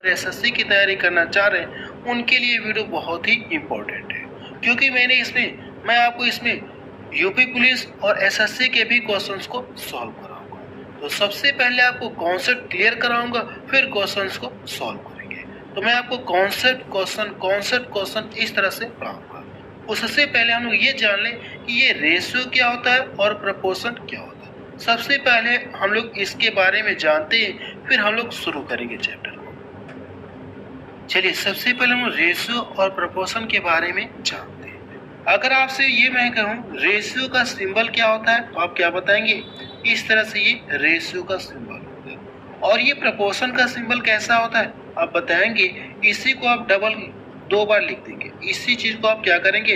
SSC की तैयारी करना चाह रहे हैं उनके लिए वीडियो बहुत ही इम्पोर्टेंट है, क्योंकि मैं आपको इसमें यूपी पुलिस और एसएससी के भी क्वेश्चंस को सॉल्व कराऊंगा। तो सबसे पहले आपको कॉन्सेप्ट क्लियर कराऊंगा, फिर क्वेश्चंस को सॉल्व करेंगे। तो मैं आपको कॉन्सेप्ट क्वेश्चन इस तरह से पढ़ाऊंगा। उससे पहले हम लोग ये जान लें कि ये रेशियो क्या होता है और प्रपोर्शन क्या होता है। सबसे पहले हम लोग इसके बारे में जानते हैं, फिर हम लोग शुरू करेंगे चैप्टर को। चलिए, सबसे पहले हम रेशियो और प्रपोर्शन के बारे में जानते हैं। अगर आपसे ये मैं कहूँ रेशियो का सिंबल क्या होता है, तो आप क्या बताएंगे? इस तरह से ये रेशियो का सिंबल होता है। और ये प्रपोर्शन का सिंबल कैसा होता है, आप बताएंगे। इसी को आप डबल 2 बार लिख देंगे। इसी चीज को आप क्या करेंगे,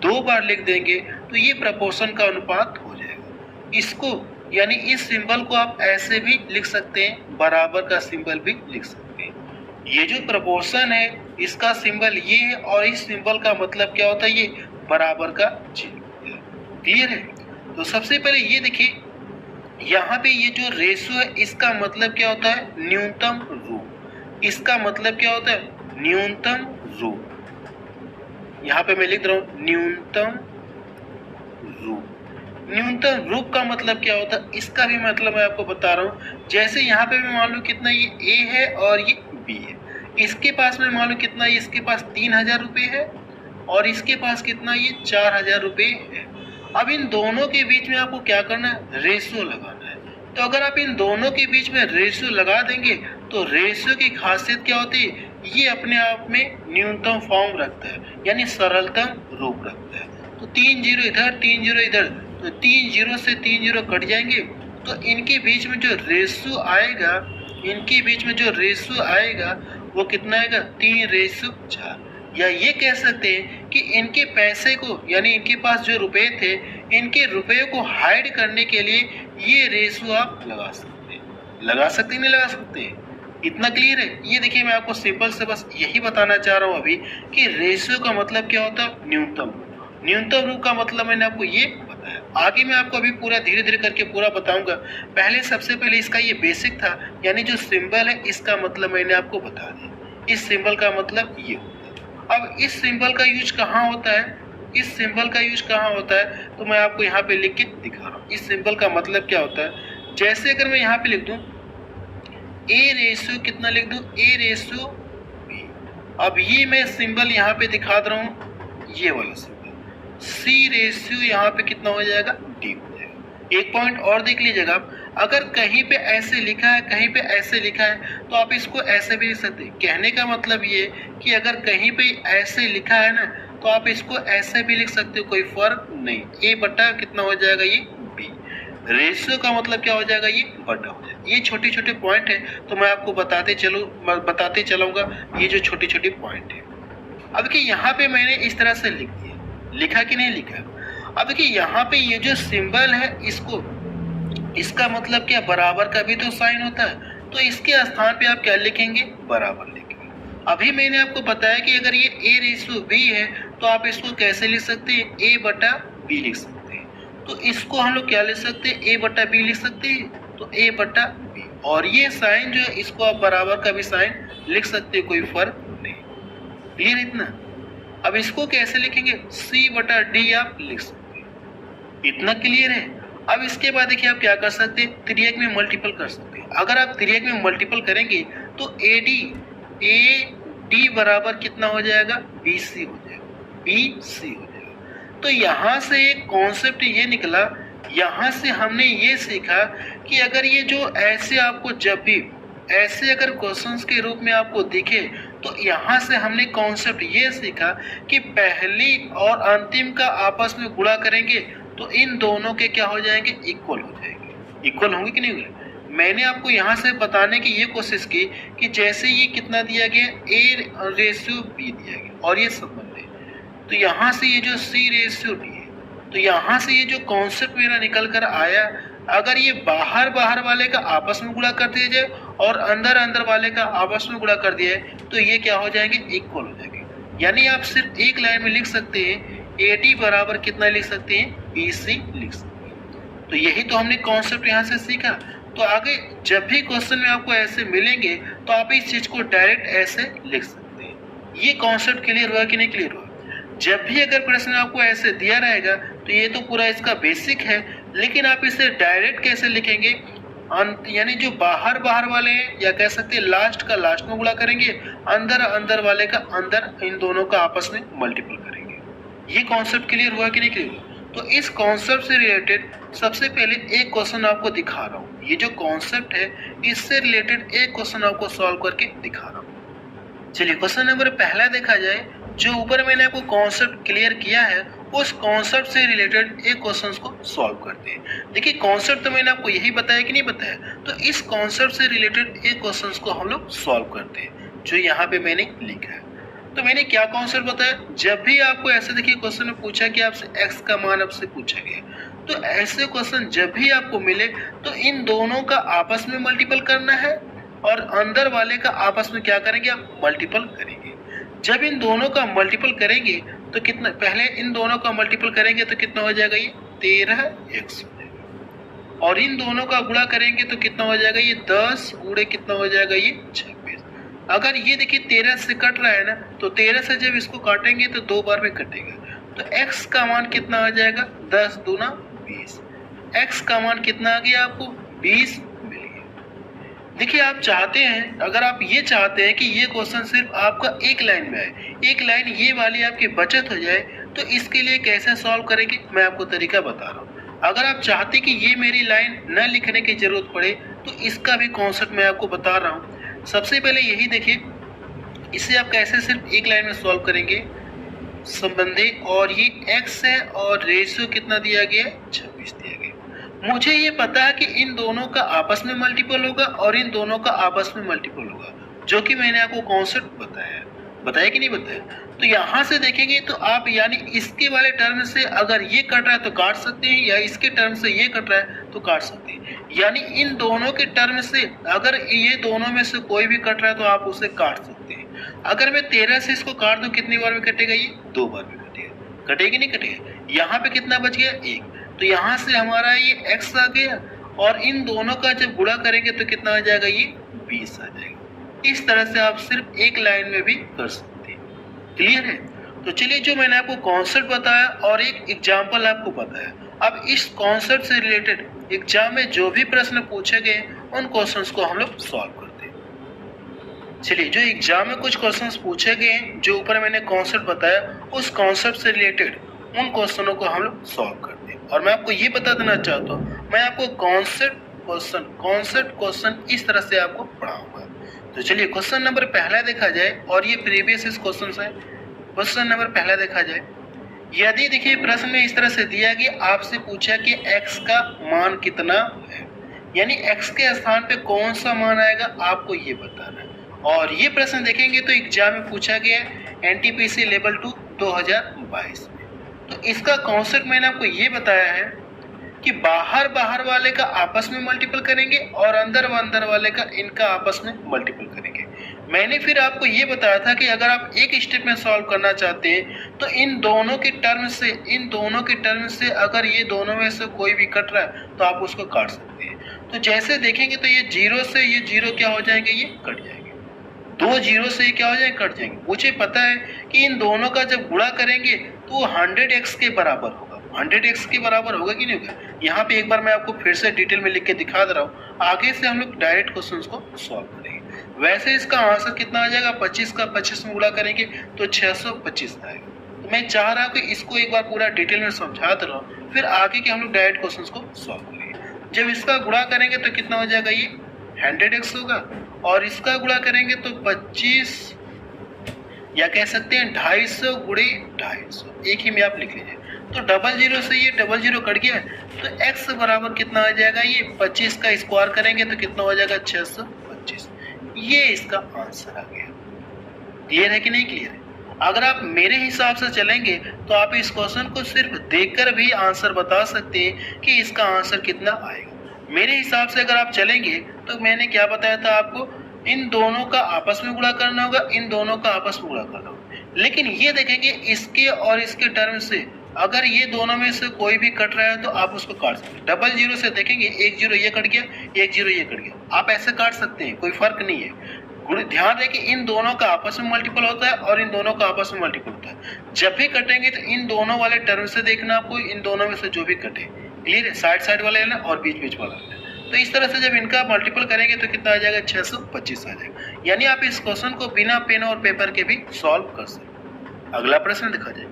2 बार लिख देंगे, तो ये प्रपोर्शन का अनुपात हो जाएगा। इसको यानी इस सिंबल को आप ऐसे भी लिख सकते हैं, बराबर का सिंबल भी लिख सकते हैं। ये जो प्रपोर्शन है इसका सिंबल ये है, और इस सिंबल का मतलब क्या होता है, ये बराबर का चिन्ह। क्लियर है? तो सबसे पहले ये देखिए, यहाँ पे ये जो रेशियो है इसका मतलब क्या होता है, न्यूनतम रूप। इसका मतलब क्या होता है, न्यूनतम रूप। यहाँ पे मैं लिख रहा हूँ न्यूनतम रूप। न्यूनतम रूप का मतलब क्या होता है, इसका भी मतलब मैं आपको बता रहा हूँ। जैसे यहाँ पे मैं मान लूँ कितना ये ए है और ये बी है। इसके पास में मान लो कितना, इसके पास 3000 रुपये है और इसके पास कितना, ये 4000 रुपये है। अब इन दोनों के बीच में आपको क्या करना है, रेशियो लगाना है। तो अगर आप इन दोनों के बीच में रेशियो लगा देंगे तो रेशियो की खासियत क्या होती है, ये अपने आप में न्यूनतम फॉर्म रखता है, यानी सरलतम रूप रखता है। तो 3 0 इधर 3 0 इधर, तो 3 0 से 3 0 कट जाएंगे। तो इनके बीच में जो रेशियो आएगा, वो कितना आएगा, 3:4। या ये कह सकते हैं कि इनके पैसे को, यानी इनके पास जो रुपए थे, इनके रुपए को हाइड करने के लिए ये रेशियो आप लगा सकते हैं। लगा सकते हैं, नहीं लगा सकते हैं? इतना क्लियर है? ये देखिए, मैं आपको सिंपल से बस यही बताना चाह रहा हूँ अभी कि रेशियो का मतलब क्या होता है, न्यूनतम। न्यूनतम रूप का मतलब मैंने आपको ये बताया। आगे मैं आपको अभी पूरा धीरे धीरे करके पूरा बताऊंगा। सबसे पहले इसका ये बेसिक था, यानी जो सिंबल है इसका मतलब मैंने आपको बता दिया। इस सिंबल का मतलब ये होता है। अब इस सिंबल का यूज कहाँ होता है, तो मैं आपको यहाँ पे लिख के दिखा रहा हूँ। इस सिंबल का मतलब क्या होता है, जैसे अगर मैं यहाँ पे लिख दूं ए रेशियो कितना लिख दूं, ए रेशियो बी। अब ये मैं सिंबल यहाँ पे दिखा रहा हूँ, ये वाला सिंबल। सी रेशियो यहाँ पे कितना हो जाएगा, डी हो जाएगा। एक पॉइंट और देख लीजिएगा आप, अगर कहीं पे ऐसे लिखा है, कहीं पे ऐसे लिखा है, तो आप इसको ऐसे भी लिख सकते हैं। कहने का मतलब ये कि अगर कहीं पे ऐसे लिखा है ना, तो आप इसको ऐसे भी लिख सकते हो, कोई फर्क नहीं। ए बटा कितना हो जाएगा, ये बी। रेशियो का मतलब क्या हो जाएगा, ये बटा हो जाएगा। ये छोटे छोटे पॉइंट है, तो मैं आपको बताते चलूंगा ये जो छोटे छोटे पॉइंट है। अब देखिए, यहाँ पे मैंने इस तरह से लिख दिया, लिखा कि नहीं लिखा। अब देखिए, यहाँ पे ये जो सिंबल है इसका मतलब क्या, बराबर का भी तो साइन होता है। तो इसके स्थान पे आप क्या लिखेंगे, बराबर लिखेंगे। अभी मैंने आपको बताया कि अगर ये ए रेशियो बी है, तो आप इसको कैसे लिख सकते हैं, ए बटा बी लिख सकते हैं। तो इसको हम लोग क्या लिख सकते हैं, ए बटा बी लिख सकते हैं। तो ए बटा बी, और ये साइन जो है इसको आप बराबर का भी साइन लिख सकते हैं, कोई फर्क नहीं। क्लियर इतना? अब इसको कैसे लिखेंगे, सी बटा डी आप लिख सकते हैं। इतना क्लियर है? अब इसके बाद देखिए, आप क्या कर सकते हैं, त्रियक में मल्टीपल कर सकते हैं। अगर आप त्रियक में मल्टीपल करेंगे तो ए डी बराबर कितना हो जाएगा, बी सी हो जाएगा। तो यहाँ से एक कॉन्सेप्ट ये निकला, यहाँ से हमने ये सीखा कि अगर ये जो ऐसे आपको जब भी ऐसे अगर क्वेश्चंस के रूप में आपको दिखे, तो यहाँ से हमने कॉन्सेप्ट ये सीखा कि पहली और अंतिम का आपस में गुणा करेंगे तो इन दोनों के क्या हो जाएंगे, इक्वल हो जाएंगे। इक्वल होंगे कि नहीं होंगे? मैंने आपको यहाँ से बताने की ये कोशिश की कि जैसे ये कितना दिया गया, ए रेशियो बी दिया गया और ये संबंध है, तो यहाँ से ये जो सी रेशियो डी है, तो यहाँ से ये जो कॉन्सेप्ट मेरा निकल कर आया, अगर ये बाहर वाले का आपस में गुणा कर दिया जाए और अंदर वाले का आपस में गुणा कर दिया जाए, तो ये क्या हो जाएंगे, इक्वल हो जाएंगे। यानी आप सिर्फ एक लाइन में लिख सकते हैं, ए डी बराबर कितना लिख सकते हैं, बी सी लिख सकते हैं। तो यही तो हमने कॉन्सेप्ट यहाँ से सीखा। तो आगे जब भी क्वेश्चन में आपको ऐसे मिलेंगे तो आप इस चीज को डायरेक्ट ऐसे लिख सकते हैं। ये कॉन्सेप्ट क्लियर हुआ कि नहीं क्लियर हुआ? जब भी अगर प्रश्न आपको ऐसे दिया रहेगा तो ये तो पूरा इसका बेसिक है, लेकिन आप इसे डायरेक्ट कैसे लिखेंगे? यानी जो बाहर बाहर वाले हैं या कह सकते हैं लास्ट का लास्ट में गुणा करेंगे, अंदर अंदर वाले का अंदर, इन दोनों का आपस में मल्टीपल करेंगे। ये कॉन्सेप्ट क्लियर हुआ कि नहीं क्लियर हुआ? तो इस कॉन्सेप्ट से रिलेटेड सबसे पहले एक क्वेश्चन आपको दिखा रहा हूँ। ये जो कॉन्सेप्ट है इससे रिलेटेड एक क्वेश्चन आपको सॉल्व करके दिखा रहा हूँ। चलिए क्वेश्चन नंबर पहला देखा जाए। जो ऊपर मैंने आपको कॉन्सेप्ट क्लियर किया है उस कॉन्सेप्ट से रिलेटेड एक क्वेश्चन को सॉल्व करते हैं। देखिए कॉन्सेप्ट तो मैंने आपको यही बताया कि नहीं बताया, तो इस कॉन्सेप्ट से रिलेटेड एक क्वेश्चन को हम लोग सॉल्व करते हैं जो यहाँ पे मैंने लिखा है। तो मैंने क्या कॉन्सेप्ट बताया? जब भी आपको ऐसे देखिए क्वेश्चन में पूछा कि आपसे x का मान आपसे पूछा गया, तो ऐसे क्वेश्चन जब भी आपको मिले तो इन दोनों का आपस में मल्टीपल करना है और अंदर वाले का आपस में क्या करेंगे? आप मल्टीपल करेंगे। जब इन दोनों का मल्टीपल करेंगे तो कितना, पहले इन दोनों का मल्टीपल करेंगे तो कितना हो जाएगा? ये 13x हो जाएगा। और इन दोनों का गुणा करेंगे तो कितना हो जाएगा? ये 10 गुणे कितना हो जाएगा? ये 26। अगर ये देखिए 13 से कट रहा है ना, तो 13 से जब इसको काटेंगे तो 2 बार में कटेगा, तो x का मान कितना आ जाएगा? 10 दूना 20। x का मान कितना आ गया आपको? 20 मिल गया। देखिए आप चाहते हैं, अगर आप ये चाहते हैं कि ये क्वेश्चन सिर्फ आपका एक लाइन में आए, एक लाइन ये वाली आपकी बचत हो जाए, तो इसके लिए कैसे सॉल्व करेंगे मैं आपको तरीका बता रहा हूँ। अगर आप चाहते कि ये मेरी लाइन न लिखने की जरूरत पड़े तो इसका भी कॉन्सेप्ट मैं आपको बता रहा हूँ। सबसे पहले यही देखिए, इसे आप कैसे सिर्फ एक लाइन में सॉल्व करेंगे। संबंधी और ये x है और रेशियो कितना दिया गया है? 26 दिया गया। मुझे ये पता है कि इन दोनों का आपस में मल्टीपल होगा और इन दोनों का आपस में मल्टीपल होगा, जो कि मैंने आपको कॉन्सेप्ट बताया कि नहीं बताया? तो यहाँ से देखेंगे तो आप यानी इसके वाले टर्म से अगर ये कट रहा है तो काट सकते हैं, या इसके टर्म से ये कट रहा है तो काट सकते हैं। यानी इन दोनों के टर्म से अगर ये दोनों में से कोई भी कट रहा है तो आप उसे काट सकते हैं। अगर मैं 13 से इसको काट दूं कितनी बार में कटेगा? ये 2 बार में कटेगा। कटेगा नहीं कटेगा? यहाँ पे कितना बच गया? 1। तो यहाँ से हमारा ये x आ गया और इन दोनों का जब गुणा करेंगे तो कितना आ जाएगा? ये 20 आ जाएगा। इस तरह से आप सिर्फ एक लाइन में भी कर सकते हैं। क्लियर है? तो चलिए, जो मैंने आपको कॉन्सेप्ट बताया और एक एग्जाम्पल आपको बताया, अब इस कॉन्सेप्ट से रिलेटेड एग्जाम में जो भी प्रश्न पूछे गए उन क्वेश्चंस को हम लोग सॉल्व करते हैं। चलिए, जो एग्जाम में कुछ क्वेश्चंस पूछे गए हैं जो ऊपर मैंने कॉन्सेप्ट बताया, उस कॉन्सेप्ट से रिलेटेड उन क्वेश्चनों को हम लोग सॉल्व करते हैं। और मैं आपको ये बता देना चाहता हूँ, मैं आपको कॉन्सेप्ट क्वेश्चन इस तरह से आपको पढ़ाऊंगा। तो चलिए क्वेश्चन नंबर पहला देखा जाए, और ये प्रीवियस क्वेश्चन है। क्वेश्चन नंबर पहला देखा जाए, यदि देखिए प्रश्न में इस तरह से दिया कि आपसे पूछा कि x का मान कितना है, यानी x के स्थान पे कौन सा मान आएगा आपको ये बताना है। और ये प्रश्न देखेंगे तो एग्जाम में पूछा गया NTPC लेवल 2 2022 में। तो इसका कॉन्सेप्ट मैंने आपको ये बताया है कि बाहर बाहर वाले का आपस में मल्टीपल करेंगे और अंदर वाले का इनका आपस में मल्टीपल करेंगे। मैंने फिर आपको ये बताया था कि अगर आप एक स्टेप में सॉल्व करना चाहते हैं तो इन दोनों के टर्म से अगर ये दोनों में से कोई भी कट रहा है तो आप उसको काट सकते हैं। तो जैसे देखेंगे तो ये 0 से ये 0 क्या हो जाएंगे? ये कट जाएंगे। 2 0 से ये क्या हो जाएंगे? कट जाएंगे। मुझे पता है कि इन दोनों का जब गुणा करेंगे तो 100x के बराबर होगा। 100x के बराबर होगा कि नहीं होगा? यहाँ पे एक बार मैं आपको फिर से डिटेल में लिख के दिखा दे रहा हूँ। आगे से हम लोग डायरेक्ट क्वेश्चंस को सॉल्व करेंगे। वैसे इसका आंसर कितना आ जाएगा? 25 का 25 में गुणा करेंगे तो 625 आएगा। तो मैं चाह रहा हूँ कि इसको एक बार पूरा डिटेल में समझा दे रहा हूँ, फिर आगे के हम लोग डायरेक्ट क्वेश्चंस को सॉल्व करेंगे। जब इसका गुणा करेंगे तो कितना हो जाएगा? ये 100x होगा, और इसका गुणा करेंगे तो 25, या कह सकते हैं 250 गुणे 250, एक ही में आप लिख लीजिए। तो 00 से ये 00 कट गया, तो x बराबर कितना आ जाएगा? ये 25 का स्क्वायर करेंगे तो कितना हो जाएगा? 625। ये इसका आंसर आ गया। क्लियर है कि नहीं क्लियर है? अगर आप मेरे हिसाब से चलेंगे तो आप इस क्वेश्चन को सिर्फ देखकर भी आंसर बता सकते हैं कि इसका आंसर कितना आएगा। मेरे हिसाब से अगर आप चलेंगे तो मैंने क्या बताया था आपको? इन दोनों का आपस में गुणा करना होगा, इन दोनों का आपस में गुणा करना होगा। लेकिन ये देखेंगे इसके और इसके टर्म से अगर ये दोनों में से कोई भी कट रहा है तो आप उसको काट सकते हैं। डबल जीरो से देखेंगे, एक जीरो ये कट गया, एक जीरो ये कट गया, आप ऐसे काट सकते हैं, कोई फर्क नहीं है। ध्यान रहे कि इन दोनों का आपस में मल्टीपल होता है और इन दोनों का आपस में मल्टीपल होता है। जब भी कटेंगे तो इन दोनों वाले टर्म से देखना आपको, इन दोनों में से जो भी कटे, क्लियर है, साइड साइड वाला लेना और बीच बीच वाला लेना। तो इस तरह से जब इनका मल्टीपल करेंगे तो कितना आ जाएगा, 625 आ जाएगा। यानी आप इस क्वेश्चन को बिना पेन और पेपर के भी सॉल्व कर सकते हैं। अगला प्रश्न देखा जाए,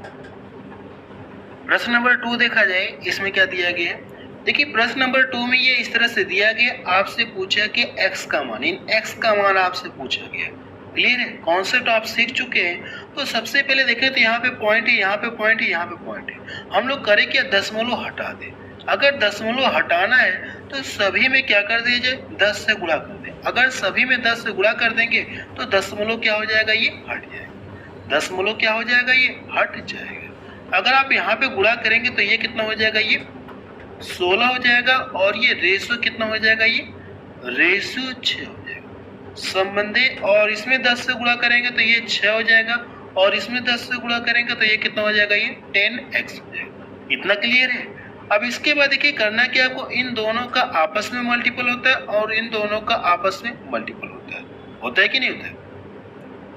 प्रश्न नंबर 2 देखा जाए, इसमें क्या दिया गया है। देखिए प्रश्न नंबर 2 में ये इस तरह से दिया गया, आपसे पूछा कि x का मान, इन x का मान आपसे पूछा गया। क्लियर है, कॉन्सेप्ट आप सीख चुके हैं। तो सबसे पहले देखें तो यहाँ पे पॉइंट है, यहाँ पे पॉइंट है, यहाँ पे पॉइंट है। हम लोग करें क्या, दशमलव हटा दें। अगर दशमलव हटाना है तो सभी में क्या कर दीजिए, 10 से गुणा कर दें। अगर सभी में 10 से गुणा कर देंगे तो दशमलव क्या हो जाएगा, ये हट जाएगा। दशमलव क्या हो जाएगा, ये हट जाएगा। अगर आप यहाँ पे गुणा करेंगे तो ये कितना हो जाएगा, ये 16 हो जाएगा। और ये रेशो कितना हो जाएगा, ये रेशो 6 हो जाएगा संबंधी। और इसमें 10 से गुणा करेंगे तो ये 6 हो जाएगा। और इसमें 10 से गुणा करेंगे तो ये कितना हो जाएगा, ये 10x हो जाएगा। इतना क्लियर है। अब इसके बाद देखिए करना क्या, आपको इन दोनों का आपस में मल्टीपल होता है और इन दोनों का आपस में मल्टीपल होता है कि नहीं होता है।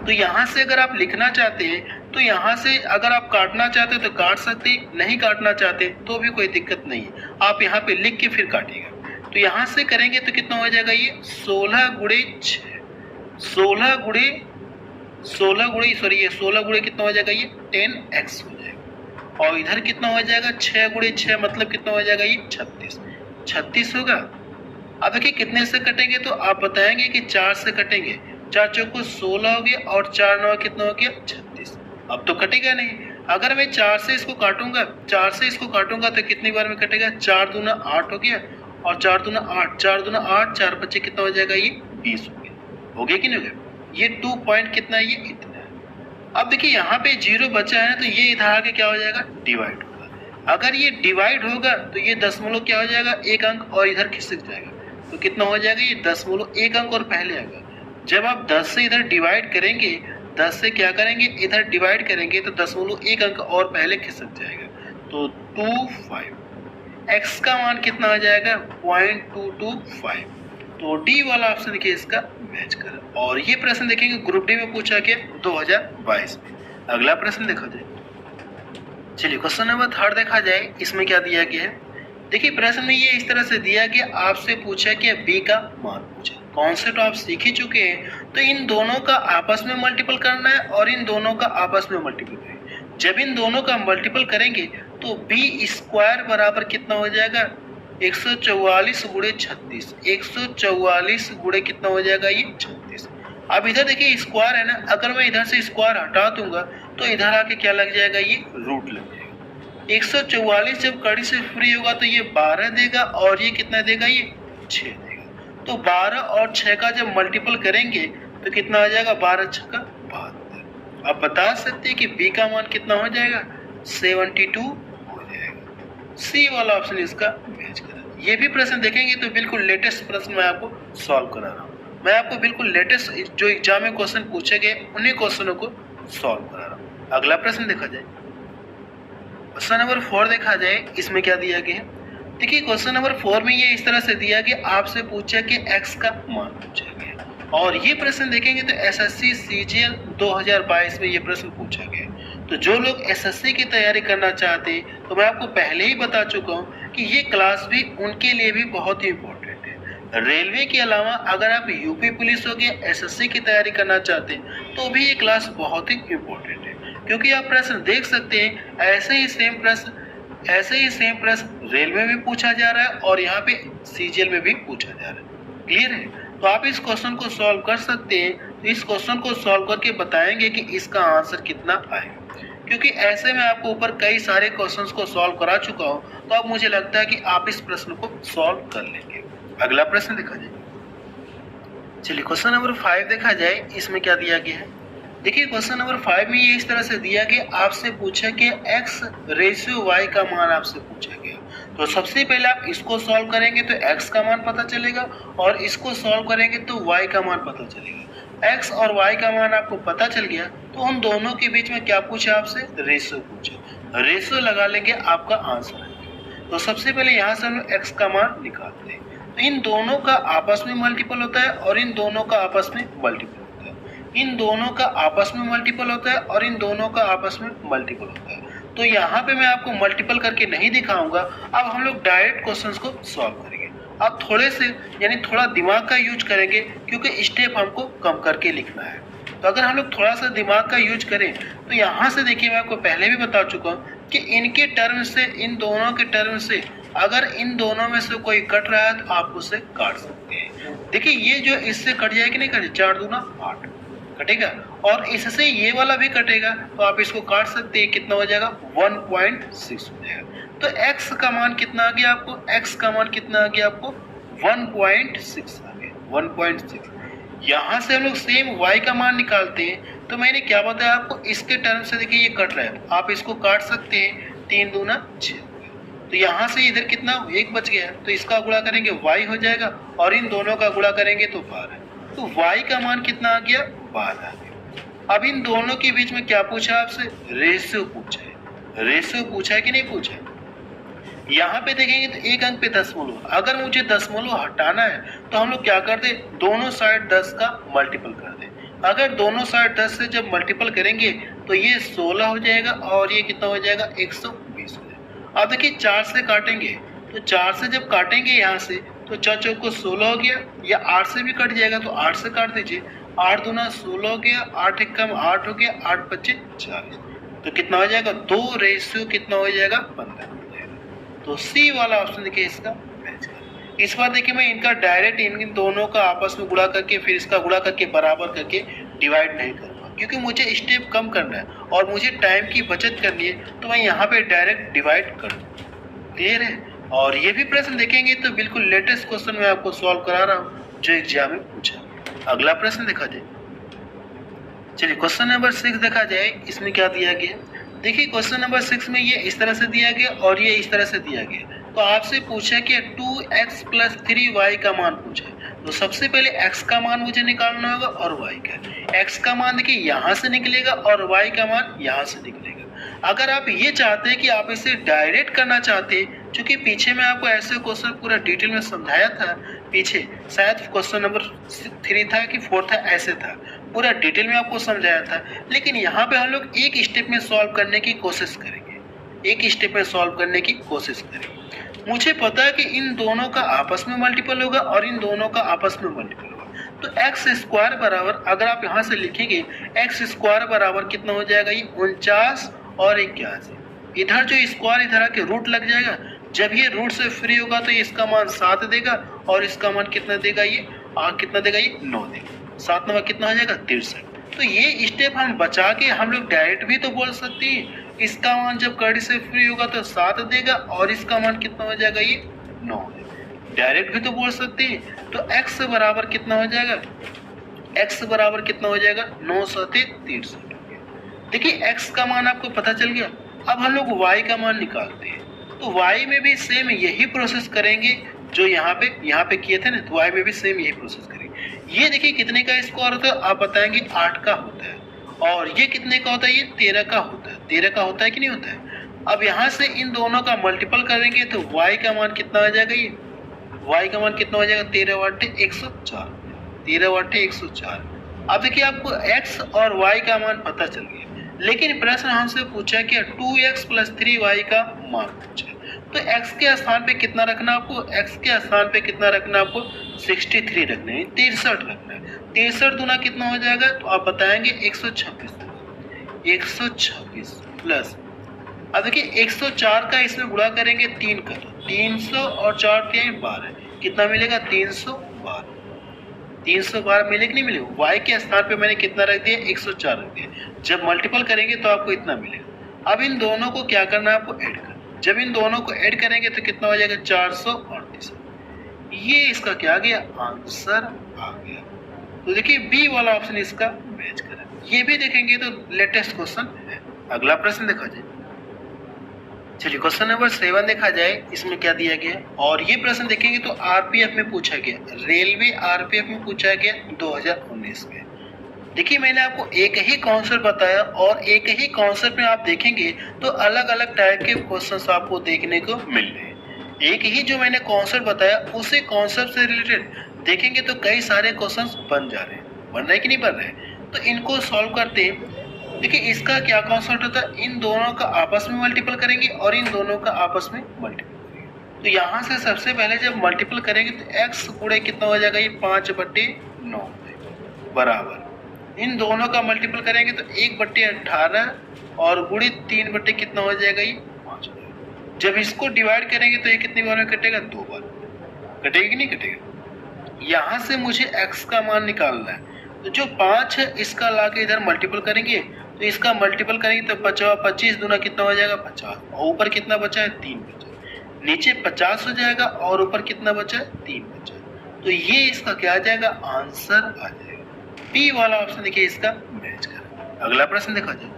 तो यहाँ से अगर आप लिखना चाहते हैं तो यहाँ से अगर आप काटना चाहते तो काट सकते, नहीं काटना चाहते तो भी कोई दिक्कत नहीं है, आप यहाँ पे लिख के फिर काटिएगा। तो यहाँ से करेंगे तो कितना हो जाएगा, ये 16 गुणे 6, 16 गुणे ये 16 गुणे कितना हो जाएगा, ये 10x हो जाएगा। और इधर कितना हो जाएगा, 6 गुणे 6 मतलब कितना हो जाएगा, ये 36 होगा। अब देखिए कितने से कटेंगे तो आप बताएंगे कि 4 से कटेंगे। 4 चौको 16 हो गया और 4 9 कितना हो गया, 36। अब तो कटेगा नहीं। अगर मैं 4 से इसको काटूंगा, 4 से इसको काटूंगा तो कितनी बार में कटेगा, 4 दूना 8 हो गया और 4 दूना 8, 4 दूना 8, 4 बच्चे कितना हो जाएगा, ये 20 हो गया कि नहीं हो गया। ये 2 पॉइंट कितना है, ये इतना है। अब देखिए यहाँ पे 0 बचा है तो ये इधर आके क्या हो जाएगा, डिवाइड होगा। अगर ये डिवाइड होगा तो ये दशमलव क्या हो जाएगा, 1 अंक और इधर खिसक जाएगा। तो कितना हो जाएगा, ये दशमलव 1 अंक और पहले आएगा। जब आप 10 से इधर डिवाइड करेंगे, 10 से क्या करेंगे, इधर डिवाइड करेंगे तो दशमलव 1 अंक और पहले खिसक जाएगा। तो 25, x का मान कितना आ जाएगा, 0.225। तो डी वाला ऑप्शन देखिए इसका मैच कर। और ये प्रश्न देखेंगे ग्रुप डी में पूछा गया 2022 में। अगला प्रश्न देखा जाए, चलिए क्वेश्चन नंबर 3 देखा जाए, इसमें क्या दिया गया है। देखिए प्रश्न में ये इस तरह से दिया गया, आपसे पूछा कि b का मान पूछा। कॉन्सेप्ट आप सीख ही चुके हैं। तो इन दोनों का आपस में मल्टीपल करना है और इन दोनों का आपस में मल्टीपल करेंगे। जब इन दोनों का मल्टीपल करेंगे तो b स्क्वायर बराबर कितना हो जाएगा, 144 गुणे 36। 144 गुणे कितना हो जाएगा, ये 36। अब इधर देखिए स्क्वायर है ना, अगर मैं इधर से स्क्वायर हटा दूंगा तो इधर आके क्या लग जाएगा, ये रूट लग जाएगा। 144 जब कड़ी से फ्री होगा तो ये 12 देगा और ये कितना देगा, ये 6 देगा। तो 12 और 6 का जब मल्टीपल करेंगे तो कितना आ जाएगा, 12 6 का 72। आप बता सकते हैं कि b का मान कितना हो जाएगा, 72 हो जाएगा। सी वाला ऑप्शन इसका मैच करा। ये भी प्रश्न देखेंगे तो बिल्कुल लेटेस्ट प्रश्न मैं आपको सॉल्व करा रहा हूँ। मैं आपको बिल्कुल लेटेस्ट जो एग्जाम में क्वेश्चन पूछे गए उन्हीं क्वेश्चनों को सॉल्व करा रहा हूँ। अगला प्रश्न देखा जाए, क्वेश्चन नंबर 4 देखा जाए, इसमें क्या दिया गया है। देखिए क्वेश्चन नंबर 4 में ये इस तरह से दिया कि आपसे पूछा कि x का मान पूछा गया। और ये प्रश्न देखेंगे तो एसएससी सीजीएल 2022 में ये प्रश्न पूछा गया। तो जो लोग एसएससी की तैयारी करना चाहते हैं तो मैं आपको पहले ही बता चुका हूँ कि ये क्लास भी उनके लिए भी बहुत ही इम्पोर्टेंट है। रेलवे के अलावा अगर आप यूपी पुलिस हो गया एसएससी की तैयारी करना चाहते हैं तो भी ये क्लास बहुत ही इम्पोर्टेंट है, क्योंकि आप प्रश्न देख सकते हैं ऐसे ही सेम प्रश्न रेलवे में पूछा जा रहा है और यहाँ पे सीजीएल में भी पूछा जा रहा है। क्लियर है। तो आप इस क्वेश्चन को सॉल्व कर सकते हैं। तो इस क्वेश्चन को सॉल्व करके बताएंगे कि इसका आंसर कितना आएगा, क्योंकि ऐसे में आपको ऊपर कई सारे क्वेश्चंस को सॉल्व करा चुका हूँ। तो अब मुझे लगता है कि आप इस प्रश्न को सॉल्व कर लेंगे। अगला प्रश्न देखा जाए, चलिए क्वेश्चन नंबर 5 देखा जाए, इसमें क्या दिया गया है। देखिए क्वेश्चन नंबर 5 में ये इस तरह से दिया गया, आपसे पूछा कि x रेशियो y का मान आपसे पूछा गया। तो सबसे पहले आप इसको सॉल्व करेंगे तो x का मान पता चलेगा और इसको सॉल्व करेंगे तो y का मान पता चलेगा। x और y का मान आपको पता चल गया तो उन दोनों के बीच में क्या पूछा आपसे, रेशियो पूछा। रेशियो लगा लेंगे, आपका आंसर है। तो सबसे पहले यहाँ से हम लोग x का मान निकालते हैं। तो इन दोनों का आपस में मल्टीपल होता है और इन दोनों का आपस में मल्टीपल होता है। इन दोनों का आपस में मल्टीपल होता है और इन दोनों का आपस में मल्टीपल होता है। तो यहाँ पे मैं आपको मल्टीपल करके नहीं दिखाऊंगा। अब हम लोग डायरेक्ट क्वेश्चंस को सॉल्व करेंगे। अब थोड़े से यानी थोड़ा दिमाग का यूज करेंगे, क्योंकि स्टेप हमको कम करके लिखना है। तो अगर हम लोग थोड़ा सा दिमाग का यूज करें तो यहाँ से देखिए, मैं आपको पहले भी बता चुका हूँ कि इनके टर्म से, इन दोनों के टर्म से अगर इन दोनों में से कोई कट रहा है तो आप उसे काट सकते हैं। देखिए ये जो इससे कट जाएगी, नहीं कटे, 4 दूना 8 कटेगा, और इससे ये वाला भी कटेगा, तो आप इसको काट सकते हैं। कितना हो जाएगा? 1.6 हो जाएगा। तो x का मान कितना आ गया आपको? x का मान कितना आ गया आपको? 1.6 आ गया, 1.6। यहाँ से हम लोग सेम y का मान निकालते हैं। तो मैंने क्या बताया आपको, इसके टर्म से देखिए ये कट रहा है, आप इसको काट सकते हैं। 3 दूना 6। तो यहाँ से इधर कितना 1 बच गया, तो इसका गुणा करेंगे y हो जाएगा, और इन दोनों का गुणा करेंगे तो 12। तो y का मान कितना आ गया? 12 आ गया। अब इन दोनों के बीच में क्या पूछा आपसे? रेशियो पूछा है। रेशियो पूछा है कि नहीं पूछा है? यहाँ पे देखेंगे तो एक अंक पे दशमलव, अगर मुझे दशमलव हटाना है तो हम लोग क्या कर दे, दोनों साइड 10 का मल्टीपल कर दे। अगर दोनों साइड 10 से जब मल्टीपल करेंगे तो ये 16 हो जाएगा, और ये कितना हो जाएगा? 120 हो जाएगा। अब देखिए 4 से काटेंगे, तो 4 से जब काटेंगे यहाँ से, तो 4 चौक को 16 हो गया, या 8 से भी कट जाएगा, तो 8 से काट दीजिए। 8 दूना 16 हो गया, 8 एक कम 8 हो गया, 8 पच्चीस 40। तो कितना हो जाएगा? 2 रेशियो कितना हो जाएगा? 15 हो जाएगा। तो सी वाला ऑप्शन देखिए इसका मैच कर। इस बार देखिए मैं इनका डायरेक्ट इन दोनों का आपस में गुणा करके फिर इसका गुणा करके बराबर करके डिवाइड नहीं करूँगा, क्योंकि मुझे स्टेप कम करना है और मुझे टाइम की बचत करनी है। तो मैं यहाँ पे डायरेक्ट डिवाइड कर दूँ। क्लियर है? और ये भी प्रश्न देखेंगे तो बिल्कुल लेटेस्ट क्वेश्चन मैं आपको सॉल्व करा रहा हूँ जो एग्जाम में पूछा। अगला प्रश्न देखा जाए। चलिए क्वेश्चन नंबर 6 देखा जाए। इसमें क्या दिया गया? देखिए क्वेश्चन नंबर 6 में ये इस तरह से दिया गया और ये इस तरह से दिया गया। तो आपसे पूछा कि 2x + 3y का मान पूछा। तो सबसे पहले x का मान मुझे निकालना होगा और y का। x का मान देखिए यहाँ से निकलेगा और y का मान यहाँ से निकलेगा। अगर आप ये चाहते हैं कि आप इसे डायरेक्ट करना चाहते हैं, क्योंकि पीछे मैं आपको ऐसे क्वेश्चन पूरा डिटेल में समझाया था, पीछे शायद क्वेश्चन नंबर 3 था कि 4 था, ऐसे था, पूरा डिटेल में आपको समझाया था। लेकिन यहाँ पे हम लोग एक स्टेप में सॉल्व करने की कोशिश करेंगे, एक स्टेप में सॉल्व करने की कोशिश करेंगे। मुझे पता है कि इन दोनों का आपस में मल्टीपल होगा और इन दोनों का आपस में मल्टीपल होगा। तो x² बराबर, अगर आप यहाँ से लिखेंगे x² बराबर कितना हो जाएगा? ये 49 और 81। इधर जो स्क्वायर इधर आके रूट लग जाएगा। जब ये रूट से फ्री होगा तो इसका मान 7 देगा और इसका मान कितना देगा? ये कितना देगा? ये 9 देगा। 7 नंबर कितना हो जाएगा? 63। तो ये स्टेप हम बचा के हम लोग डायरेक्ट भी तो बोल सकते हैं। इसका मान जब कड़ी से फ्री होगा तो 7 देगा और इसका मान कितना हो जाएगा? ये 9 देगा। डायरेक्ट भी तो बोल सकते हैं। तो x बराबर कितना हो जाएगा? x बराबर कितना हो जाएगा? 9 7 63। देखिए x का मान आपको पता चल गया। अब हम लोग y का मान निकालते हैं। तो y में भी सेम यही प्रोसेस करेंगे जो यहाँ पे किए थे ना। तो y में भी सेम यही प्रोसेस करेंगे। ये देखिए कितने का स्क्वायर होता है? आप बताएंगे 8 का होता है। और ये कितने का होता है? ये 13 का होता है। 13 का होता है कि नहीं होता है? अब यहाँ से इन दोनों का मल्टीपल करेंगे तो y का मान कितना आ जाएगा? ये y का मान कितना हो जाएगा? 13 बटे 104। 13 बटे 104। अब देखिए आपको x और y का मान पता चल गया, लेकिन प्रश्न हमसे पूछा कि 2x + 3y का मान पूछा। तो x के स्थान पे कितना रखना आपको? x के स्थान पे कितना रखना आपको? 63 रखना है, 63 रखना है। 63 दूना कितना हो जाएगा? तो आप बताएंगे 126। 126 प्लस, अब देखिए 104 का इसमें गुणा करेंगे 3 का, 300 और 4 के 12, कितना मिलेगा? 312। 312 मिले कि नहीं मिले? y के स्थान पे मैंने कितना रख दिया? 104 रख दिया। जब मल्टीपल करेंगे तो आपको इतना मिलेगा। अब इन दोनों को क्या करना है आपको? ऐड करना। जब इन दोनों को ऐड करेंगे तो कितना हो जाएगा? 438। ये इसका क्या आ गया? आंसर आ गया। तो देखिए बी वाला ऑप्शन इसका मैच करें। ये भी देखेंगे तो लेटेस्ट क्वेश्चन है। अगला प्रश्न देखा जाए। चलिए क्वेश्चन नंबर 7 देखा जाए। इसमें क्या दिया गया? और ये प्रश्न देखेंगे तो आरपीएफ में पूछा गया, रेलवे आरपीएफ में पूछा गया 2019 में। देखिए मैंने आपको एक ही कॉन्सेप्ट बताया और एक ही कॉन्सेप्ट में आप देखेंगे तो अलग अलग टाइप के क्वेश्चंस आपको देखने को मिल रहे हैं। एक ही जो मैंने कॉन्सेप्ट बताया उसी कॉन्सेप्ट से रिलेटेड देखेंगे तो कई सारे क्वेश्चंस बन जा रहे हैं, बन रहे हैं कि नहीं बन रहे। तो इनको सॉल्व करते हैं। देखिए इसका क्या कॉन्सेप्ट होता है, इन दोनों का आपस में मल्टीपल करेंगे और इन दोनों का आपस में मल्टीपल करेंगे। तो यहाँ से सबसे पहले जब मल्टीपल करेंगे तो x गुणे कितना हो जाएगा, ये 5/9 बराबर इन दोनों का मल्टीपल करेंगे तो 1/18 और गुणे 3 कितना हो जाएगा, ये 5 हो जाएगा। जब इसको डिवाइड करेंगे तो ये कितनी बार में कटेगा, 2 बार कटेगा कि नहीं कटेगा। यहाँ से मुझे x का मान निकालना है। तो जो 5 है इसका लाके इधर मल्टीपल करेंगे तो इसका मल्टीपल करेंगे तो 25 दूना कितना हो जाएगा, 50 और ऊपर कितना बचा है, 3 बचा है। नीचे 50 हो जाएगा और ऊपर कितना बचा है, 3 बचा है। तो ये इसका क्या आ जाएगा, आंसर आ जाएगा। बी वाला ऑप्शन देखिए इसका मैच कर। अगला प्रश्न देखा जाए,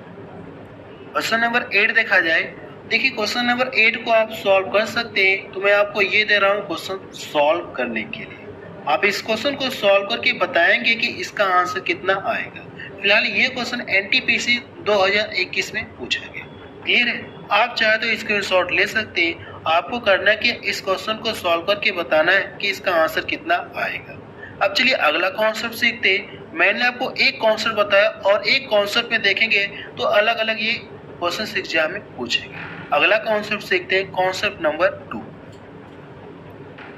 क्वेश्चन नंबर 8 देखा जाए। देखिए क्वेश्चन नंबर 8 को आप सॉल्व कर सकते हैं। तो मैं आपको ये दे रहा हूँ क्वेश्चन सॉल्व करने के लिए। आप इस क्वेश्चन को सॉल्व करके बताएंगे कि इसका आंसर कितना आएगा। फिलहाल ये क्वेश्चन एनटीपीसी 2021 में पूछा गया। क्लियर है, आप चाहे तो स्क्रीनशॉट ले सकते हैं। आपको करना है कि इस क्वेश्चन को सॉल्व करके बताना है कि इसका आंसर कितना आएगा। अब चलिए अगला कॉन्सेप्ट सीखते हैं। मैंने आपको एक कॉन्सेप्ट बताया और एक कॉन्सेप्ट में देखेंगे तो अलग अलग ये क्वेश्चन एग्जाम में पूछेंगे। अगला कॉन्सेप्ट सीखते हैं, कॉन्सेप्ट नंबर 2।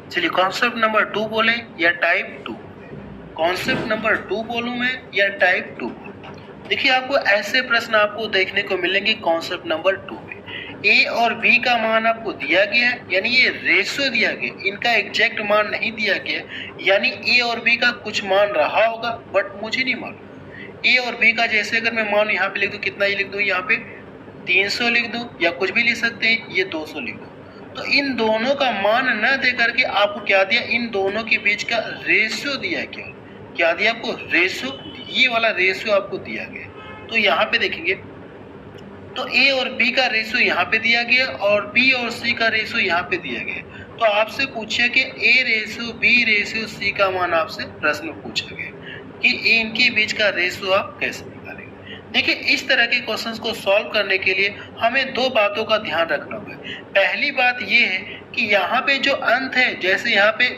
चलिए कॉन्सेप्ट नंबर 2 बोले या टाइप 2, कॉन्सेप्ट नंबर 2 बोलूं मैं या टाइप 2 बोलूं। देखिए आपको ऐसे प्रश्न आपको देखने को मिलेंगे कॉन्सेप्ट नंबर 2 में। ए और बी का मान आपको दिया गया है, यानी ये रेशियो दिया गया, इनका एग्जैक्ट मान नहीं दिया गया, यानी ए और बी का कुछ मान रहा होगा बट मुझे नहीं मालूम। ए और बी का जैसे अगर मैं मान यहाँ पे लिख दूँ, कितना ये लिख दूँ, यहाँ पे 300 लिख दूँ या कुछ भी लिख सकते हैं, ये 200 लिख दूँ। तो इन दोनों का मान न दे करके आपको क्या दिया, इन दोनों के बीच का रेशियो दिया है। क्या दिया आपको, रेशियो, ये वाला रेशियो आपको दिया गया। तो यहाँ पे देखेंगे तो ए और बी का रेशियो यहाँ पे दिया गया और बी और सी का रेशियो यहाँ पे दिया गया। तो आपसे पूछा कि a ratio b ratio c का मान आपसे प्रश्न पूछा गया कि इनके बीच का रेशियो आप कैसे निकालेंगे। देखिए इस तरह के क्वेश्चंस को सॉल्व करने के लिए हमें दो बातों का ध्यान रखना होगा। पहली बात ये है कि यहाँ पे जो अंत है, जैसे यहाँ पे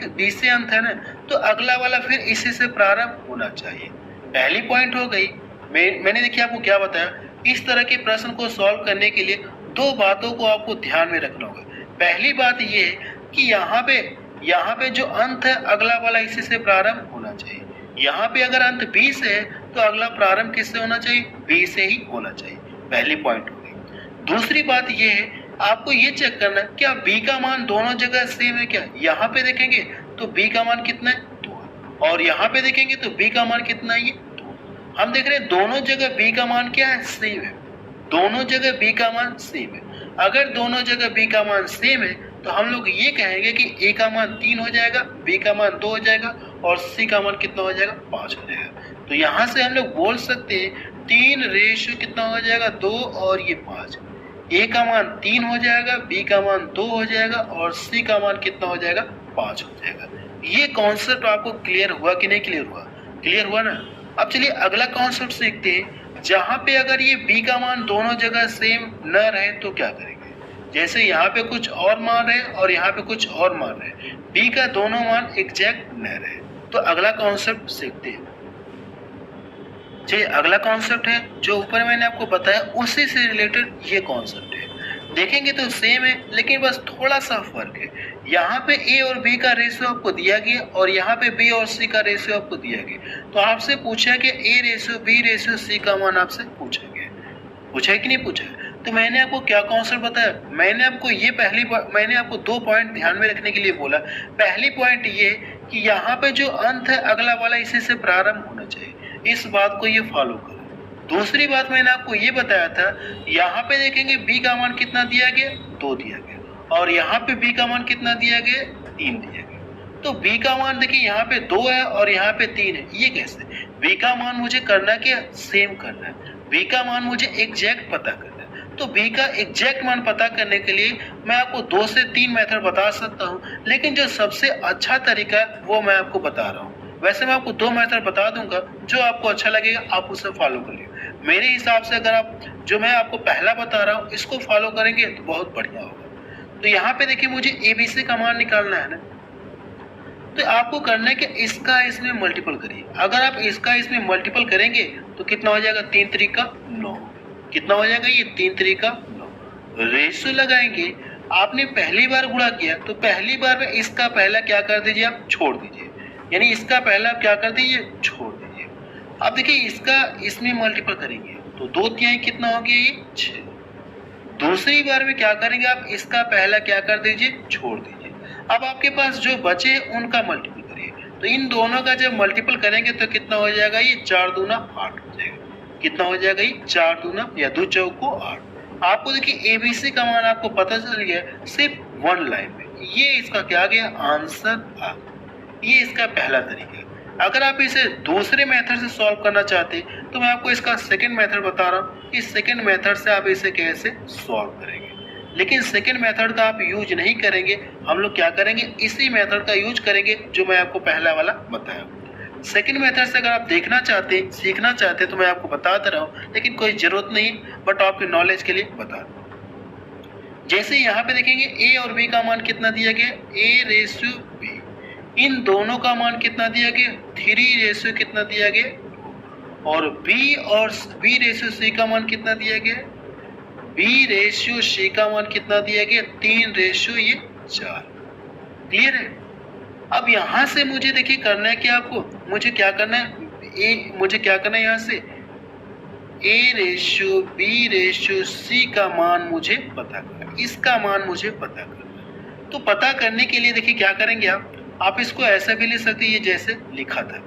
बी से अंत है ना, तो अगला वाला फिर इसी से प्रारंभ होना चाहिए। पहली पॉइंट हो गई। मैंने देखिए आपको क्या बताया, इस तरह के प्रश्न को सॉल्व करने के लिए दो बातों को आपको ध्यान में रखना होगा। पहली बात ये है कि यहाँ पे जो अंत है अगला वाला इसी से प्रारंभ होना चाहिए। यहाँ पे अगर अंत बी से है तो अगला प्रारंभ किससे होना चाहिए, बी से ही होना चाहिए। पहली पॉइंट हो गई। दूसरी बात ये है, आपको ये चेक करना है क्या बी का मान दोनों जगह सेम है क्या। यहाँ पे देखेंगे तो बी का मान कितना है, 2 और यहाँ पे देखेंगे तो बी का मान कितना है, ये 2। हम देख रहे हैं दोनों जगह बी का मान क्या है, सेम है। दोनों जगह बी का मान सेम है। अगर दोनों जगह बी का मान सेम है तो हम लोग ये कहेंगे कि ए का मान 3 हो जाएगा, बी का मान 2 हो जाएगा और सी का मान कितना हो जाएगा, 5 हो जाएगा। तो यहाँ से हम लोग बोल सकते हैं 3 रेशियो कितना हो जाएगा, 2 और ये 5। ए का मान 3 हो जाएगा, बी का मान 2 हो जाएगा और सी का मान कितना हो जाएगा, 5 हो जाएगा। ये कॉन्सेप्ट आपको क्लियर हुआ कि नहीं क्लियर हुआ, क्लियर हुआ ना। अब चलिए अगला कॉन्सेप्ट सीखते हैं। जहाँ पे अगर ये बी का मान दोनों जगह सेम न रहे तो क्या करेंगे। जैसे यहाँ पे कुछ और मान रहे और यहाँ पे कुछ और मान रहे, बी का दोनों मान एग्जैक्ट न रहे, तो अगला कॉन्सेप्ट सीखते हैं। चलिए अगला कॉन्सेप्ट है जो ऊपर मैंने आपको बताया, उसी से रिलेटेड ये कॉन्सेप्ट है। देखेंगे तो सेम है लेकिन बस थोड़ा सा फर्क है। यहाँ पे ए और बी का रेशियो आपको दिया गया और यहाँ पे बी और सी का रेशियो आपको दिया गया। तो आपसे पूछा कि a ratio b ratio c का मान आपसे पूछा गया, पूछा है कि नहीं पूछा है। तो मैंने आपको क्या कॉन्सेप्ट बताया, मैंने आपको 2 पॉइंट ध्यान में रखने के लिए बोला। पहली पॉइंट ये कि यहाँ पे जो अंत है अगला वाला इसी से प्रारंभ होना चाहिए, इस बात को ये फॉलो करो। दूसरी बात मैंने आपको ये बताया था, यहाँ पे देखेंगे बी का मान कितना दिया गया, 2 दिया गया और यहाँ पे बी का मान कितना दिया गया, 3 दिया गया। तो बी का मान देखिए यहाँ पे 2 है और यहाँ पे 3 है, ये कैसे। बी का मान मुझे करना क्या, सेम करना है। बी का मान मुझे एग्जैक्ट पता करना है। तो बी का एग्जैक्ट मान पता करने के लिए मैं आपको 2 से 3 मेथड बता सकता हूँ, लेकिन जो सबसे अच्छा तरीका है वो मैं आपको बता रहा हूँ। वैसे मैं आपको 2 मेथड बता दूंगा, जो आपको अच्छा लगेगा आप उसे फॉलो करिए। मेरे हिसाब से अगर आप जो मैं आपको पहला बता रहा हूँ इसको फॉलो करेंगे तो बहुत बढ़िया होगा। तो यहाँ पे देखिए मुझे ABC का मान निकालना है ना, तो आपको करना है कि इसका इसमें मल्टीपल करिए। अगर आप इसका इसमें मल्टीपल करेंगे तो कितना हो जाएगा, 3 3 का 9। कितना हो जाएगा ये, 3 3 का 9। रेशियो लगाएंगे, आपने पहली बार गुणा किया तो पहली बार में इसका पहला क्या कर दीजिए, आप छोड़ दीजिए, यानी इसका पहला आप क्या कर दीजिए, छोड़ दीजिए। अब देखिए इसका इसमें मल्टीपल करेंगे तो 2 तिहाई कितना हो गया, ये 6। दूसरी बार में क्या करेंगे, आप इसका पहला क्या कर दीजिए, छोड़ दीजिए। अब आपके पास जो बचे उनका मल्टीपल करिए, तो इन दोनों का जब मल्टीपल करेंगे तो कितना हो जाएगा, ये 4 दूना 8 हो जाएगा। कितना हो जाएगा, ये 4 दूना या 2 चौको 8। आपको देखिए ABC का मान आपको पता चल गया सिर्फ 1 लाइन में, ये इसका क्या गया, आंसर आ गया। ये इसका पहला तरीका है। अगर आप इसे दूसरे मेथड से सॉल्व करना चाहते हैं तो मैं आपको इसका सेकंड मेथड बता रहा हूँ। इस सेकंड मेथड से आप इसे कैसे सॉल्व करेंगे, लेकिन सेकंड मेथड का आप यूज नहीं करेंगे, हम लोग क्या करेंगे, इसी मेथड का यूज करेंगे जो मैं आपको पहला वाला बताया। सेकंड मेथड से अगर आप देखना चाहते हैं, सीखना चाहते हैं तो मैं आपको बताता रहा हूँ, लेकिन कोई जरूरत नहीं, बट आपके नॉलेज के लिए बता रहा हूँ। जैसे यहाँ पे देखेंगे A और B का मान कितना दिया गया, A/B। इन दोनों का मान कितना दिया गया, 3 कितना दिया गया, और B और B/C का मान कितना दिया गया, B/C का मान कितना दिया गया, 3/4। क्लियर है। अब यहाँ से मुझे देखिए करना है कि आपको मुझे क्या करना है, मुझे क्या करना है, यहाँ से A/B/C का मान मुझे पता करना है, इसका मान मुझे पता करना है। तो पता करने के लिए देखिए क्या करेंगे, आप इसको ऐसा भी लिख सकते हैं, ये जैसे लिखा था।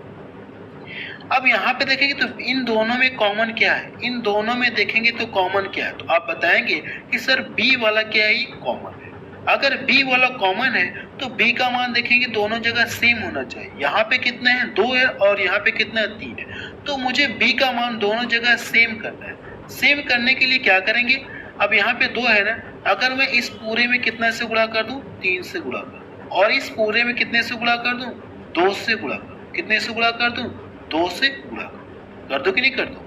अब यहाँ पे देखेंगे तो इन दोनों में कॉमन क्या है, इन दोनों में देखेंगे तो कॉमन क्या है, तो आप बताएंगे कि सर B वाला क्या है, कॉमन है। अगर B वाला कॉमन है तो B का मान देखेंगे दोनों जगह सेम होना चाहिए। यहाँ पे कितना है, 2 है, और यहाँ पे कितना है, 3 है। तो मुझे B का मान दोनों जगह सेम करना है। सेम करने के लिए क्या करेंगे, अब यहाँ पे 2 है ना, अगर मैं इस पूरे में कितना से गुणा कर दूं, 3 से गुणा कर दूं, और इस पूरे में कितने से गुणा कर दूं, 2 से गुणा कर दूं। कितने से गुणा कर दूं, 2 से गुणा कर दूं कि नहीं कर दूं।